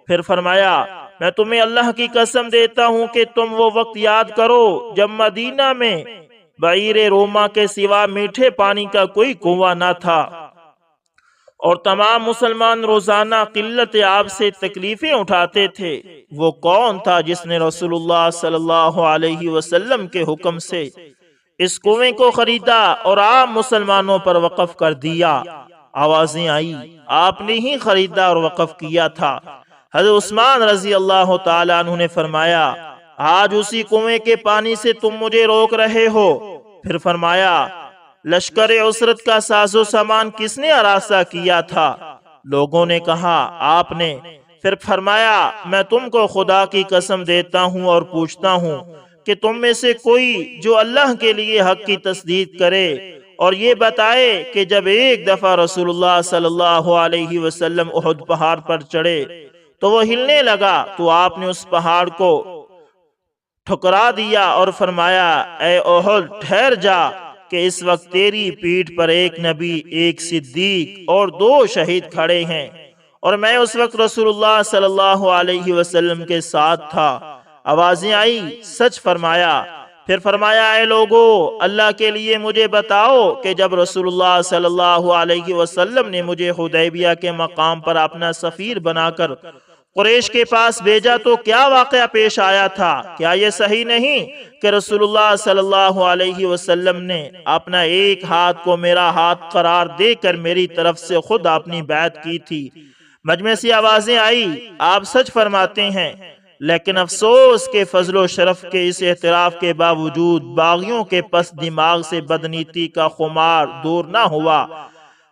پھر فرمایا میں تمہیں اللہ کی قسم دیتا ہوں کہ تم وہ وقت یاد کرو جب مدینہ میں بعیر روما کے سوا میٹھے پانی کا کوئی کنواں نہ تھا اور تمام مسلمان روزانہ قلت آب سے تکلیفیں اٹھاتے تھے۔ وہ کون تھا جس نے رسول اللہ صلی اللہ علیہ وسلم کے حکم سے اس کنویں کو خریدا اور عام مسلمانوں پر وقف کر دیا؟ آوازیں آئی آپ نے ہی خریدا اور وقف کیا تھا۔ حضرت عثمان رضی اللہ تعالی عنہ نے فرمایا آج اسی کنویں کے پانی سے تم مجھے روک رہے ہو؟ پھر فرمایا لشکر عسرت کا ساز و سامان کس نے آراستہ کیا تھا؟ لوگوں نے کہا آپ نے۔ پھر فرمایا میں تم کو خدا کی قسم دیتا ہوں اور پوچھتا ہوں کہ تم میں سے کوئی جو اللہ کے لیے حق کی تصدیق کرے اور یہ بتائے کہ جب ایک دفعہ رسول اللہ صلی اللہ علیہ وسلم احد پہاڑ پر چڑھے تو وہ ہلنے لگا تو آپ نے اس پہاڑ کو ٹھکرا دیا اور فرمایا اے احد ٹھہر جا کہ اس وقت تیری پیٹھ پر ایک نبی، ایک صدیق اور 2 شہید کھڑے ہیں اور میں اس وقت رسول اللہ صلی اللہ علیہ وسلم کے ساتھ تھا۔ آوازیں آئی سچ فرمایا۔ پھر فرمایا اے لوگو اللہ کے لیے مجھے بتاؤ کہ جب رسول اللہ صلی اللہ علیہ وسلم نے مجھے حدیبیہ کے مقام پر اپنا سفیر بنا کر قریش کے پاس بھیجا تو کیا واقعہ پیش آیا تھا؟ کیا یہ صحیح نہیں کہ رسول اللہ صلی اللہ علیہ وسلم نے اپنا ایک ہاتھ کو میرا ہاتھ قرار دے کر میری طرف سے خود اپنی بیعت کی تھی؟ مجمع سے آوازیں آئی آپ سچ فرماتے ہیں، لیکن افسوس کہ فضل و شرف کے اس اعتراف کے باوجود باغیوں کے پس دماغ سے بدنیتی کا خمار دور نہ ہوا۔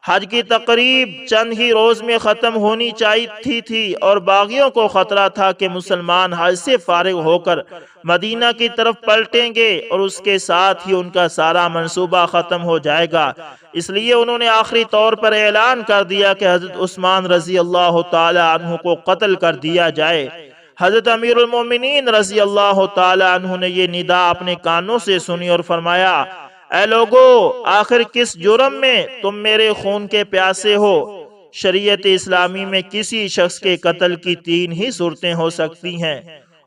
حج کی تقریب چند ہی روز میں ختم ہونی چاہیے تھی اور باغیوں کو خطرہ تھا کہ مسلمان حج سے فارغ ہو کر مدینہ کی طرف پلٹیں گے اور اس کے ساتھ ہی ان کا سارا منصوبہ ختم ہو جائے گا۔ اس لیے انہوں نے آخری طور پر اعلان کر دیا کہ حضرت عثمان رضی اللہ تعالی عنہ کو قتل کر دیا جائے۔ حضرت امیر المومنین رضی اللہ تعالی عنہ نے یہ ندا اپنے کانوں سے سنی اور فرمایا اے لوگو آخر کس جرم میں تم میرے خون کے پیاسے ہو؟ شریعت اسلامی میں کسی شخص کے قتل کی 3 ہی صورتیں ہو سکتی ہیں۔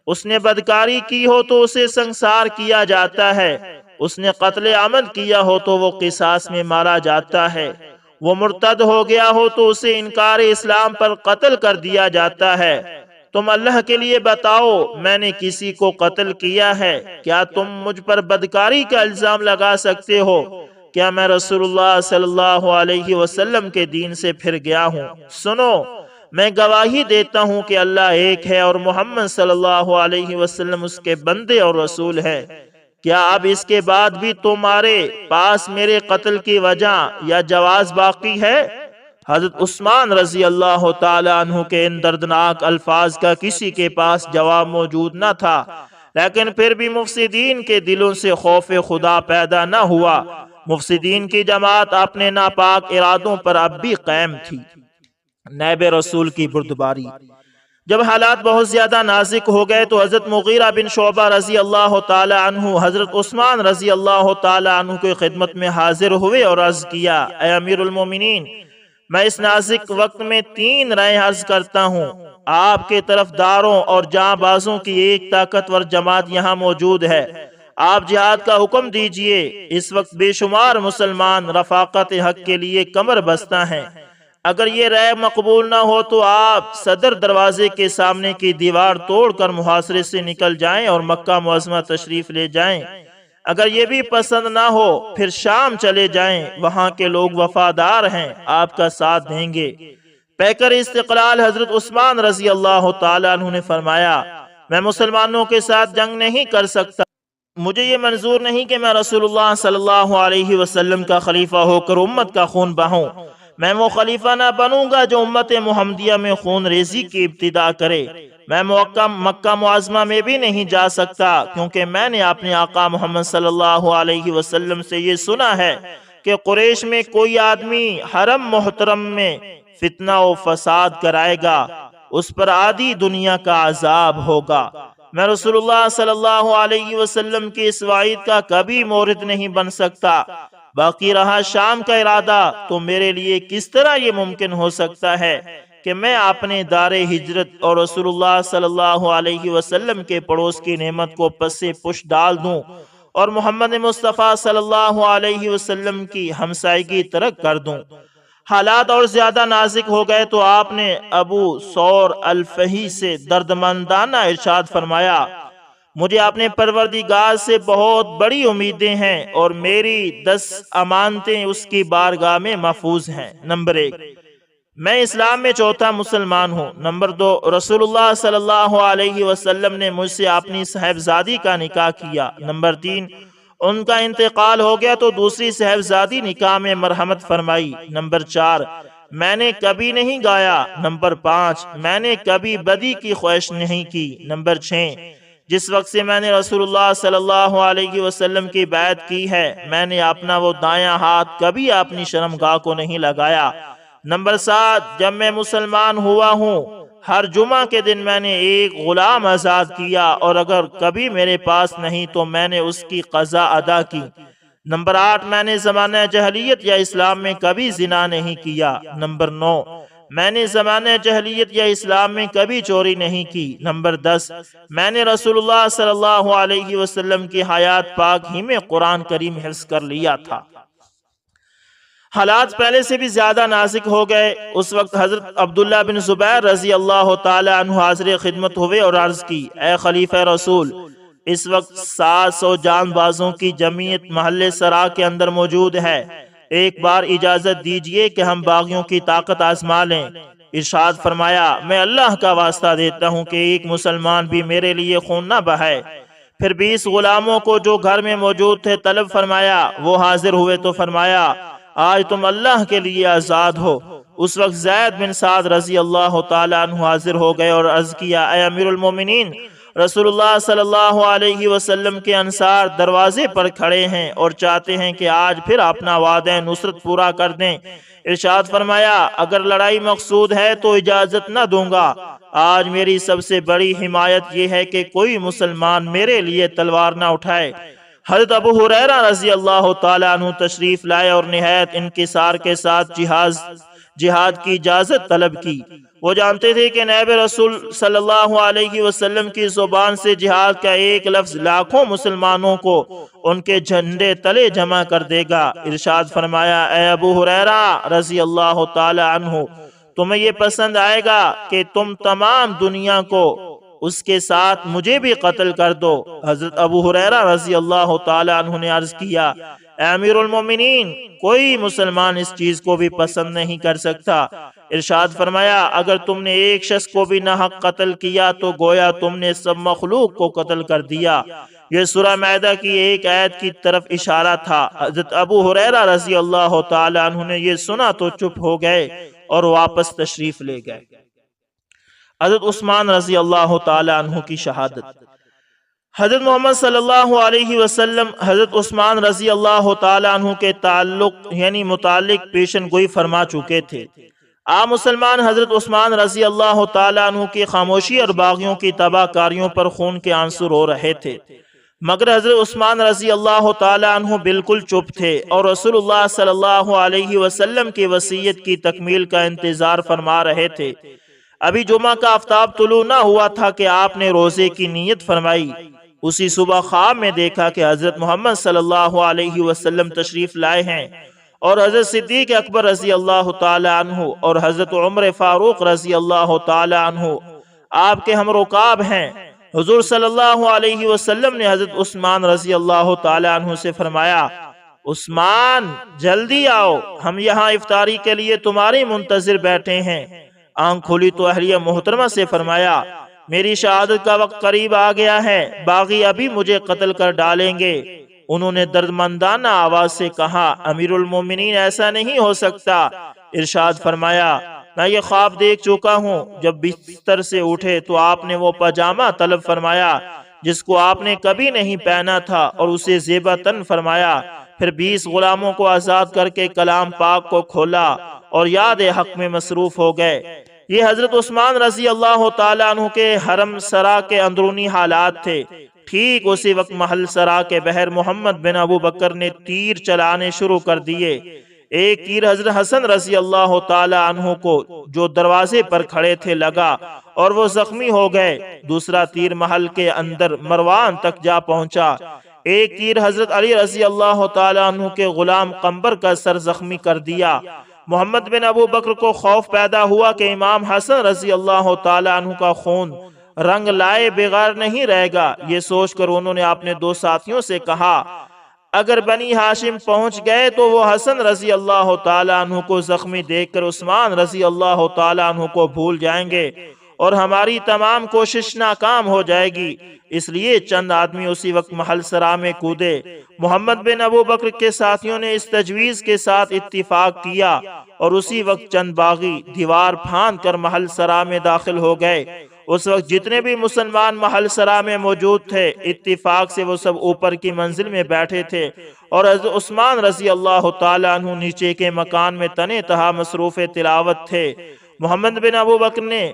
اس نے بدکاری کی ہو تو اسے سنسار کیا جاتا ہے، اس نے قتل عمد کیا ہو تو وہ قصاص میں مارا جاتا ہے، وہ مرتد ہو گیا ہو تو اسے انکار اسلام پر قتل کر دیا جاتا ہے۔ تم اللہ کے لیے بتاؤ، میں نے کسی کو قتل کیا ہے؟ کیا تم مجھ پر بدکاری کا الزام لگا سکتے ہو؟ کیا میں رسول اللہ صلی اللہ علیہ وسلم کے دین سے پھر گیا ہوں؟ سنو، میں گواہی دیتا ہوں کہ اللہ ایک ہے اور محمد صلی اللہ علیہ وسلم اس کے بندے اور رسول ہے۔ کیا اب اس کے بعد بھی تمہارے پاس میرے قتل کی وجہ یا جواز باقی ہے؟ حضرت عثمان رضی اللہ تعالی عنہ کے ان دردناک الفاظ کا کسی کے پاس جواب موجود نہ تھا، لیکن پھر بھی مفسدین کے دلوں سے خوف خدا پیدا نہ ہوا۔ مفسدین کی جماعت اپنے ناپاک ارادوں پر اب بھی قائم تھی۔ نائب رسول کی بردباری۔ جب حالات بہت زیادہ نازک ہو گئے تو حضرت مغیرہ بن شعبہ رضی اللہ تعالی عنہ حضرت عثمان رضی اللہ تعالی عنہ کی خدمت میں حاضر ہوئے اور عرض کیا، اے امیر المومنین، میں اس نازک وقت میں 3 رائے عرض کرتا ہوں۔ آپ کے طرفداروں اور جاں بازوں کی ایک طاقتور جماعت یہاں موجود ہے، آپ جہاد کا حکم دیجئے۔ اس وقت بے شمار مسلمان رفاقت حق کے لیے کمر بستہ ہیں۔ اگر یہ رائے مقبول نہ ہو تو آپ صدر دروازے کے سامنے کی دیوار توڑ کر محاصرے سے نکل جائیں اور مکہ معظمہ تشریف لے جائیں۔ اگر یہ بھی پسند نہ ہو پھر شام چلے جائیں، وہاں کے لوگ وفادار ہیں، آپ کا ساتھ دیں گے۔ پیکر استقلال حضرت عثمان رضی اللہ تعالیٰ عنہ نے فرمایا، میں مسلمانوں کے ساتھ جنگ نہیں کر سکتا۔ مجھے یہ منظور نہیں کہ میں رسول اللہ صلی اللہ علیہ وسلم کا خلیفہ ہو کر امت کا خون بہاؤں۔ میں وہ خلیفہ نہ بنوں گا جو امت محمدیہ میں خون ریزی کی ابتدا کرے۔ میں مکہ معظمہ میں بھی نہیں جا سکتا، کیونکہ میں نے اپنے آقا محمد صلی اللہ علیہ وسلم سے یہ سنا ہے کہ قریش میں کوئی آدمی حرم محترم میں فتنہ و فساد کرائے گا، اس پر آدھی دنیا کا عذاب ہوگا۔ میں رسول اللہ صلی اللہ علیہ وسلم کی اس وعید کا کبھی مورد نہیں بن سکتا۔ باقی رہا شام کا ارادہ، تو میرے لیے کس طرح یہ ممکن ہو سکتا ہے کہ میں اپنے دار ہجرت اور رسول اللہ صلی اللہ علیہ وسلم کے پڑوس کی نعمت کو پس پش ڈال دوں اور محمد مصطفیٰ صلی اللہ علیہ وسلم کی ہمسائیگی ترک کر دوں۔ حالات اور زیادہ نازک ہو گئے تو آپ نے ابو ثور الفہی سے دردمندانہ ارشاد فرمایا، مجھے اپنے پروردگار سے بہت بڑی امیدیں ہیں اور میری 10 امانتیں اس کی بارگاہ میں محفوظ ہیں۔ نمبر 1، میں اسلام میں چوتھا مسلمان ہوں۔ نمبر 2، رسول اللہ صلی اللہ علیہ وسلم نے مجھ سے اپنی صاحبزادی کا نکاح کیا۔ نمبر 3، ان کا انتقال ہو گیا تو دوسری صاحبزادی نکاح میں مرحمت فرمائی۔ نمبر 4، میں نے کبھی نہیں گایا۔ نمبر 5، میں نے کبھی بدی کی خواہش نہیں کی۔ نمبر 6، جس وقت سے میں نے رسول اللہ صلی اللہ علیہ وسلم کی بیعت کی ہے، میں نے اپنا وہ دایاں ہاتھ کبھی اپنی شرمگاہ کو نہیں لگایا۔ نمبر 7، جب میں مسلمان ہوا ہوں ہر جمعہ کے دن میں نے ایک غلام آزاد کیا، اور اگر کبھی میرے پاس نہیں تو میں نے اس کی قضا ادا کی۔ نمبر 8، میں نے زمانہ جہلیت یا اسلام میں کبھی زنا نہیں کیا۔ نمبر 9، میں نے زمانہ جہلیت یا اسلام میں کبھی چوری نہیں کی۔ نمبر 10، میں نے رسول اللہ صلی اللہ علیہ وسلم کی حیات پاک ہی میں قرآن کریم حفظ کر لیا تھا۔ حالات پہلے سے بھی زیادہ نازک ہو گئے۔ اس وقت حضرت عبداللہ بن زبیر رضی اللہ تعالی عنہ حاضر خدمت ہوئے اور عرض کی، اے خلیفہ رسول، اس وقت 700 جان بازوں کی جمعیت محل سرا کے اندر موجود ہے، ایک بار اجازت دیجئے کہ ہم باغیوں کی طاقت آزما لیں۔ ارشاد فرمایا، میں اللہ کا واسطہ دیتا ہوں کہ ایک مسلمان بھی میرے لیے خون نہ بہائے۔ پھر 20 غلاموں کو جو گھر میں موجود تھے طلب فرمایا، وہ حاضر ہوئے تو فرمایا، آج تم اللہ کے لیے آزاد ہو۔ اس وقت زید بن سعد رضی اللہ تعالیٰ عنہ حاضر ہو گئے اور عرض کیا، اے امیر المومنین، رسول اللہ صلی اللہ علیہ وسلم کے انصار دروازے پر کھڑے ہیں اور چاہتے ہیں کہ آج پھر اپنا وعدہ نصرت پورا کر دیں۔ ارشاد فرمایا، اگر لڑائی مقصود ہے تو اجازت نہ دوں گا۔ آج میری سب سے بڑی حمایت یہ ہے کہ کوئی مسلمان میرے لیے تلوار نہ اٹھائے۔ حضرت ابو ہریرہ رضی اللہ تعالیٰ عنہ تشریف لائے اور نہایت انکسار کے ساتھ جہاد کی اجازت طلب کی۔ وہ جانتے تھے کہ نائب رسول صلی اللہ علیہ وسلم کی زبان سے جہاد کا ایک لفظ لاکھوں مسلمانوں کو ان کے جھنڈے تلے جمع کر دے گا۔ ارشاد فرمایا، اے ابو ہریرہ رضی اللہ تعالی عنہ، تمہیں یہ پسند آئے گا کہ تم تمام دنیا کو اس کے ساتھ مجھے بھی قتل کر دو؟ حضرت ابو ہریرہ رضی اللہ تعالی عنہ نے عرض کیا، اے امیر المومنین، کوئی مسلمان اس چیز کو بھی پسند نہیں کر سکتا۔ ارشاد فرمایا، اگر تم نے ایک شخص کو بھی ناحق قتل کیا تو گویا تم نے سب مخلوق کو قتل کر دیا۔ یہ سورہ مائدہ کی ایک آیت کی طرف اشارہ تھا۔ حضرت ابو ہریرہ رضی اللہ تعالی عنہ نے یہ سنا تو چپ ہو گئے اور واپس تشریف لے گئے۔ حضرت عثمان رضی اللہ تعالی عنہ کی شہادت۔ حضرت محمد صلی اللہ علیہ وسلم حضرت عثمان رضی اللہ تعالی عنہ کے متعلق پیشن گوئی فرما چکے تھے۔ عام مسلمان حضرت عثمان رضی اللہ تعالی عنہ کی خاموشی اور باغیوں کی تباہ کاریوں پر خون کے آنسو رو رہے تھے، مگر حضرت عثمان رضی اللہ تعالی عنہ بالکل چپ تھے اور رسول اللہ صلی اللہ علیہ وسلم کی وصیت کی تکمیل کا انتظار فرما رہے تھے۔ ابھی جمعہ کا آفتاب طلوع نہ ہوا تھا کہ آپ نے روزے کی نیت فرمائی۔ اسی صبح خواب میں دیکھا کہ حضرت محمد صلی اللہ علیہ وسلم تشریف لائے ہیں اور حضرت صدیق اکبر رضی اللہ تعالی عنہ اور حضرت عمر فاروق رضی اللہ تعالی عنہ آپ کے ہم رکاب ہیں۔ حضور صلی اللہ علیہ وسلم نے حضرت عثمان رضی اللہ تعالی عنہ سے فرمایا، عثمان جلدی آؤ، ہم یہاں افطاری کے لیے تمہاری منتظر بیٹھے ہیں۔ آنکھ کھولی تو اہلیہ محترمہ سے فرمایا، میری شہادت کا وقت قریب آ گیا ہے، باغی ابھی مجھے قتل کر ڈالیں گے۔ انہوں نے دردمندانہ آواز سے کہا، امیر المومنین ایسا نہیں ہو سکتا۔ ارشاد فرمایا، میں یہ خواب دیکھ چکا ہوں۔ جب بستر سے اٹھے تو آپ نے وہ پاجامہ طلب فرمایا جس کو آپ نے کبھی نہیں پہنا تھا اور اسے زیبا تن فرمایا، پھر 20 غلاموں کو آزاد کر کے کلام پاک کو کھولا اور یاد حق میں مصروف ہو گئے۔ یہ حضرت عثمان رضی اللہ تعالی عنہ کے حرم سرا کے اندرونی حالات تھے۔ ٹھیک اسی وقت محل سرا کے بحر محمد بن ابو بکر نے تیر چلانے شروع کر دیے۔ ایک تیر حضرت حسن رضی اللہ تعالی عنہ کو جو دروازے پر کھڑے تھے لگا اور وہ زخمی ہو گئے۔ دوسرا تیر محل کے اندر مروان تک جا پہنچا۔ ایک تیر حضرت علی رضی اللہ تعالی عنہ کے غلام قنبر کا سر زخمی کر دیا۔ محمد بن ابو بکر کو خوف پیدا ہوا کہ امام حسن رضی اللہ تعالی عنہ کا خون رنگ لائے بغیر نہیں رہے گا۔ یہ سوچ کر انہوں نے اپنے 2 ساتھیوں سے کہا، اگر بنی ہاشم پہنچ گئے تو وہ حسن رضی اللہ تعالی عنہ کو زخمی دیکھ کر عثمان رضی اللہ تعالی عنہ کو بھول جائیں گے اور ہماری تمام کوشش ناکام ہو جائے گی۔ اس لیے چند آدمی اسی وقت محل سرا میں کودے۔ محمد بن ابو بکر کے ساتھیوں نے اس تجویز کے ساتھ اتفاق کیا اور اسی وقت چند باغی دیوار پھاند کر محل سرا میں داخل ہو گئے۔ اس وقت جتنے بھی مسلمان محل سرا میں موجود تھے، اتفاق سے وہ سب اوپر کی منزل میں بیٹھے تھے اور حضرت عثمان رضی اللہ تعالی عنہ نیچے کے مکان میں تنے تہا مصروف تلاوت تھے۔ محمد بن ابو بکر نے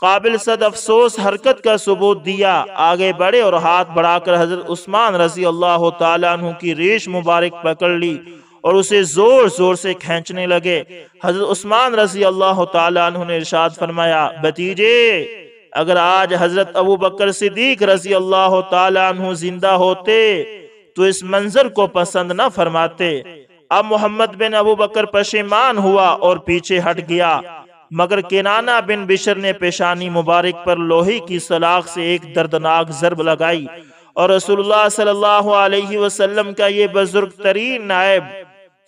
قابل صد افسوس حرکت کا ثبوت دیا، آگے بڑھے اور ہاتھ بڑھا کر حضرت عثمان رضی اللہ تعالی عنہ کی ریش مبارک پکڑ لی اور اسے زور زور سے کھینچنے لگے۔ حضرت عثمان رضی اللہ تعالی عنہ نے ارشاد فرمایا، بھتیجے، اگر آج حضرت ابو بکر صدیق رضی اللہ تعالی عنہ زندہ ہوتے تو اس منظر کو پسند نہ فرماتے۔ اب محمد بن ابو بکر پشیمان ہوا اور پیچھے ہٹ گیا، مگر کنانہ بن بشر نے پیشانی مبارک پر لوہے کی سلاخ سے ایک دردناک ضرب لگائی اور رسول اللہ صلی اللہ علیہ وسلم کا یہ بزرگ ترین نائب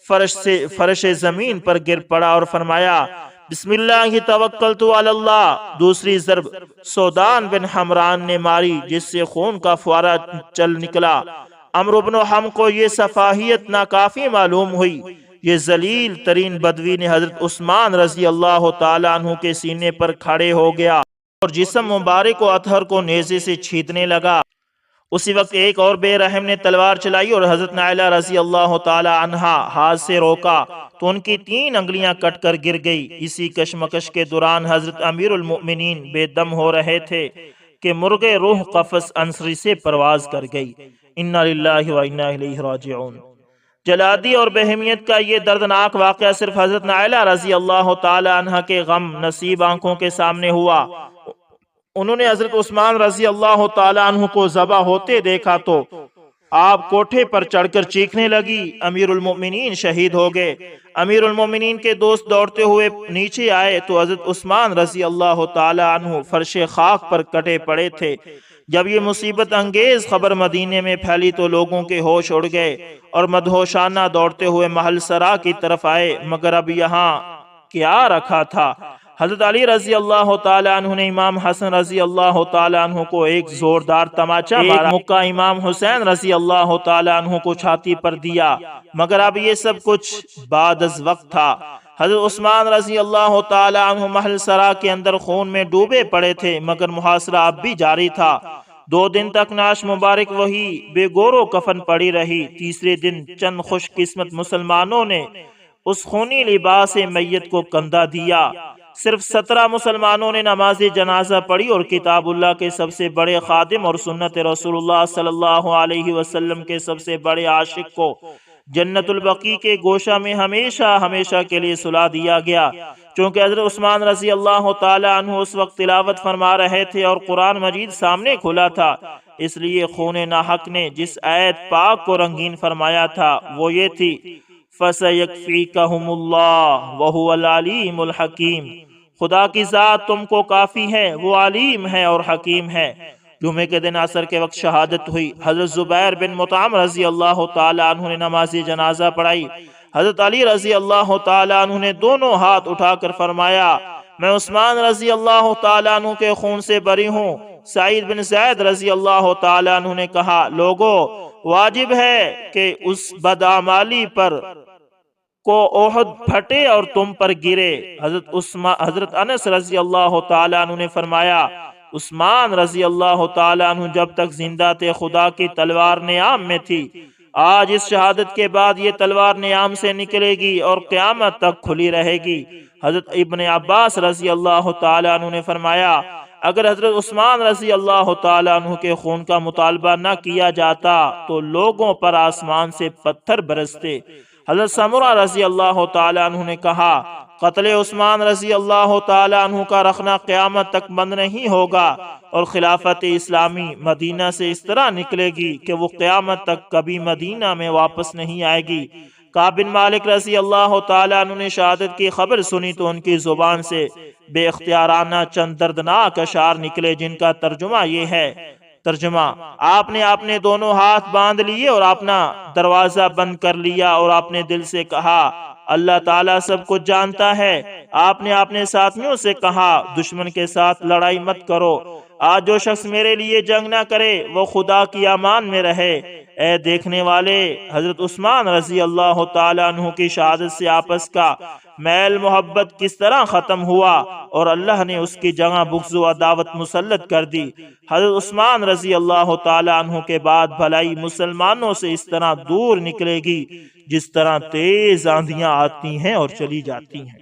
فرش زمین پر گر پڑا اور فرمایا، بسم اللہ توکلت علی اللہ۔ دوسری ضرب سودان بن حمران نے ماری جس سے خون کا فوارہ چل نکلا۔ عمرو بن حم کو یہ صفاحیت ناکافی معلوم ہوئی۔ یہ ذلیل ترین بدوی نے حضرت عثمان رضی اللہ تعالی عنہ کے سینے پر کھڑے ہو گیا اور جسم مبارک و اطہر کو نیزے سے چھیدنے لگا۔ اسی وقت ایک اور بے رحم نے تلوار چلائی اور حضرت نائلہ رضی اللہ تعالی عنہا ہاتھ سے روکا تو ان کی 3 انگلیاں کٹ کر گر گئی۔ اسی کشمکش کے دوران حضرت امیر المؤمنین بے دم ہو رہے تھے کہ مرغ روح قفس انصری سے پرواز کر گئی۔ انا للہ و انا الیہ راجعون۔ جلادی اور بہیمیت کا یہ دردناک واقعہ صرف حضرت نائلہ رضی اللہ تعالی عنہ کے غم نصیب آنکھوں کے سامنے ہوا۔ انہوں نے حضرت عثمان رضی اللہ تعالی عنہ کو ذبح ہوتے دیکھا تو آپ کوٹھے پر چڑھ کر چیخنے لگی، امیر المومنین شہید ہو گئے۔ امیر المومنین کے دوست دوڑتے ہوئے نیچے آئے تو حضرت عثمان رضی اللہ تعالی عنہ فرش خاک پر کٹے پڑے تھے۔ جب یہ مصیبت انگیز خبر مدینے میں پھیلی تو لوگوں کے ہوش اڑ گئے اور مدہوشانہ دوڑتے ہوئے محل سرا کی طرف آئے، مگر اب یہاں کیا رکھا تھا؟ حضرت علی رضی اللہ تعالی عنہ نے امام حسن رضی اللہ تعالی عنہ کو ایک زوردار تماچا مارا، ایک مکہ امام حسین رضی اللہ تعالی عنہ کو چھاتی پر دیا، مگر اب یہ سب کچھ بعد از وقت تھا۔ حضرت عثمان رضی اللہ تعالی عنہ محل سرا کے اندر خون میں ڈوبے پڑے تھے، مگر محاصرہ اب بھی جاری تھا۔ 2 دن تک نعش مبارک وہی بے گورو کفن پڑی رہی۔ تیسرے دن چند خوش قسمت مسلمانوں نے اس خونی لباس میت کو کندھا دیا۔ صرف 17 مسلمانوں نے نماز جنازہ پڑھی اور کتاب اللہ کے سب سے بڑے خادم اور سنت رسول اللہ صلی اللہ علیہ وسلم کے سب سے بڑے عاشق کو جنت البقیع کے گوشہ میں ہمیشہ ہمیشہ کے لیے سلا دیا گیا۔ چونکہ حضرت عثمان رضی اللہ تعالی عنہ اس وقت تلاوت فرما رہے تھے اور قرآن مجید سامنے کھلا تھا، اس لیے خون ناحق نے جس آیت پاک کو رنگین فرمایا تھا وہ یہ تھی، فَسَيَكْفِيكَهُمُ اللَّهُ وَهُوَ الْعَلِيمُ الْحَكِيمُ، خدا کی ذات تم کو کافی ہے، وہ علیم ہے اور حکیم ہے۔ جمعے کے دن عصر کے وقت شہادت ہوئی۔ حضرت زبیر بن مطعم رضی اللہ تعالی عنہ نے نماز جنازہ پڑھائی۔ حضرت علی رضی اللہ تعالی عنہ نے دونوں ہاتھ اٹھا کر فرمایا، میں عثمان رضی اللہ تعالی عنہ کے خون سے بری ہوں۔ سعید بن زید رضی اللہ تعالی عنہ نے کہا، لوگو واجب ہے کہ اس بدعمالی پر کو احد پھٹے اور تم پر گرے۔ حضرت انس رضی اللہ تعالی عنہ نے فرمایا، عثمان رضی اللہ تعالی عنہ جب تک زندہ تھے خدا کی تلوار نیام میں تھی، آج اس شہادت کے بعد یہ تلوار نیام سے نکلے گی اور قیامت تک کھلی رہے گی۔ حضرت ابن عباس رضی اللہ تعالی عنہ نے فرمایا، اگر حضرت عثمان رضی اللہ تعالی عنہ کے خون کا مطالبہ نہ کیا جاتا تو لوگوں پر آسمان سے پتھر برستے۔ حضرت سمرہ رضی اللہ تعالی عنہ نے کہا، قتل عثمان رضی اللہ تعالی عنہ کا رخنہ قیامت تک بند نہیں ہوگا اور خلافت اسلامی مدینہ سے اس طرح نکلے گی کہ وہ قیامت تک کبھی مدینہ میں واپس نہیں آئے گی۔ کعب بن مالک رضی اللہ تعالی عنہ نے شہادت کی خبر سنی تو ان کی زبان سے بے اختیارانہ چند دردناک اشعار نکلے، جن کا ترجمہ یہ ہے، آپ نے اپنے دونوں ہاتھ باندھ لیے اور اپنا دروازہ بند کر لیا اور اپنے دل سے کہا، اللہ تعالیٰ سب کچھ جانتا ہے۔ آپ نے اپنے ساتھیوں سے کہا، دشمن کے ساتھ لڑائی مت کرو، آج جو شخص میرے لیے جنگ نہ کرے وہ خدا کی امان میں رہے۔ اے دیکھنے والے، حضرت عثمان رضی اللہ تعالی عنہ کی شہادت سے آپس کا میل محبت کس طرح ختم ہوا اور اللہ نے اس کی جگہ بغض و عداوت مسلط کر دی۔ حضرت عثمان رضی اللہ تعالی عنہ کے بعد بھلائی مسلمانوں سے اس طرح دور نکلے گی جس طرح تیز آندھیاں آتی ہیں اور چلی جاتی ہیں۔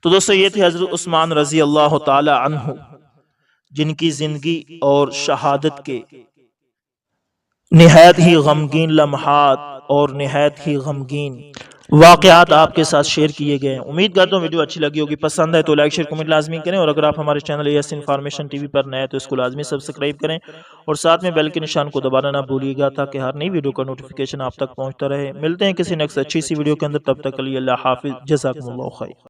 تو دوستو یہ تھے حضرت عثمان رضی اللہ تعالی عنہ، جن کی زندگی اور شہادت کے نہایت ہی غمگین لمحات اور نہایت ہی غمگین واقعات آپ کے ساتھ شیئر کیے گئے ہیں۔ امید کرتا ہوں ویڈیو اچھی لگی ہوگی، پسند ہے تو لائک شیئر کمنٹ لازمی کریں، اور اگر آپ ہمارے چینل ایس انفارمیشن ٹی وی پر نئے تو اس کو لازمی سبسکرائب کریں اور ساتھ میں بیل کے نشان کو دبانا نہ بھولیے گا تاکہ ہر نئی ویڈیو کا نوٹیفیکیشن آپ تک پہنچتا رہے۔ ملتے ہیں کسی نیکسٹ اچھی سی ویڈیو کے اندر، تب تک کے لیے اللہ حافظ، جزاکم اللہ خیر۔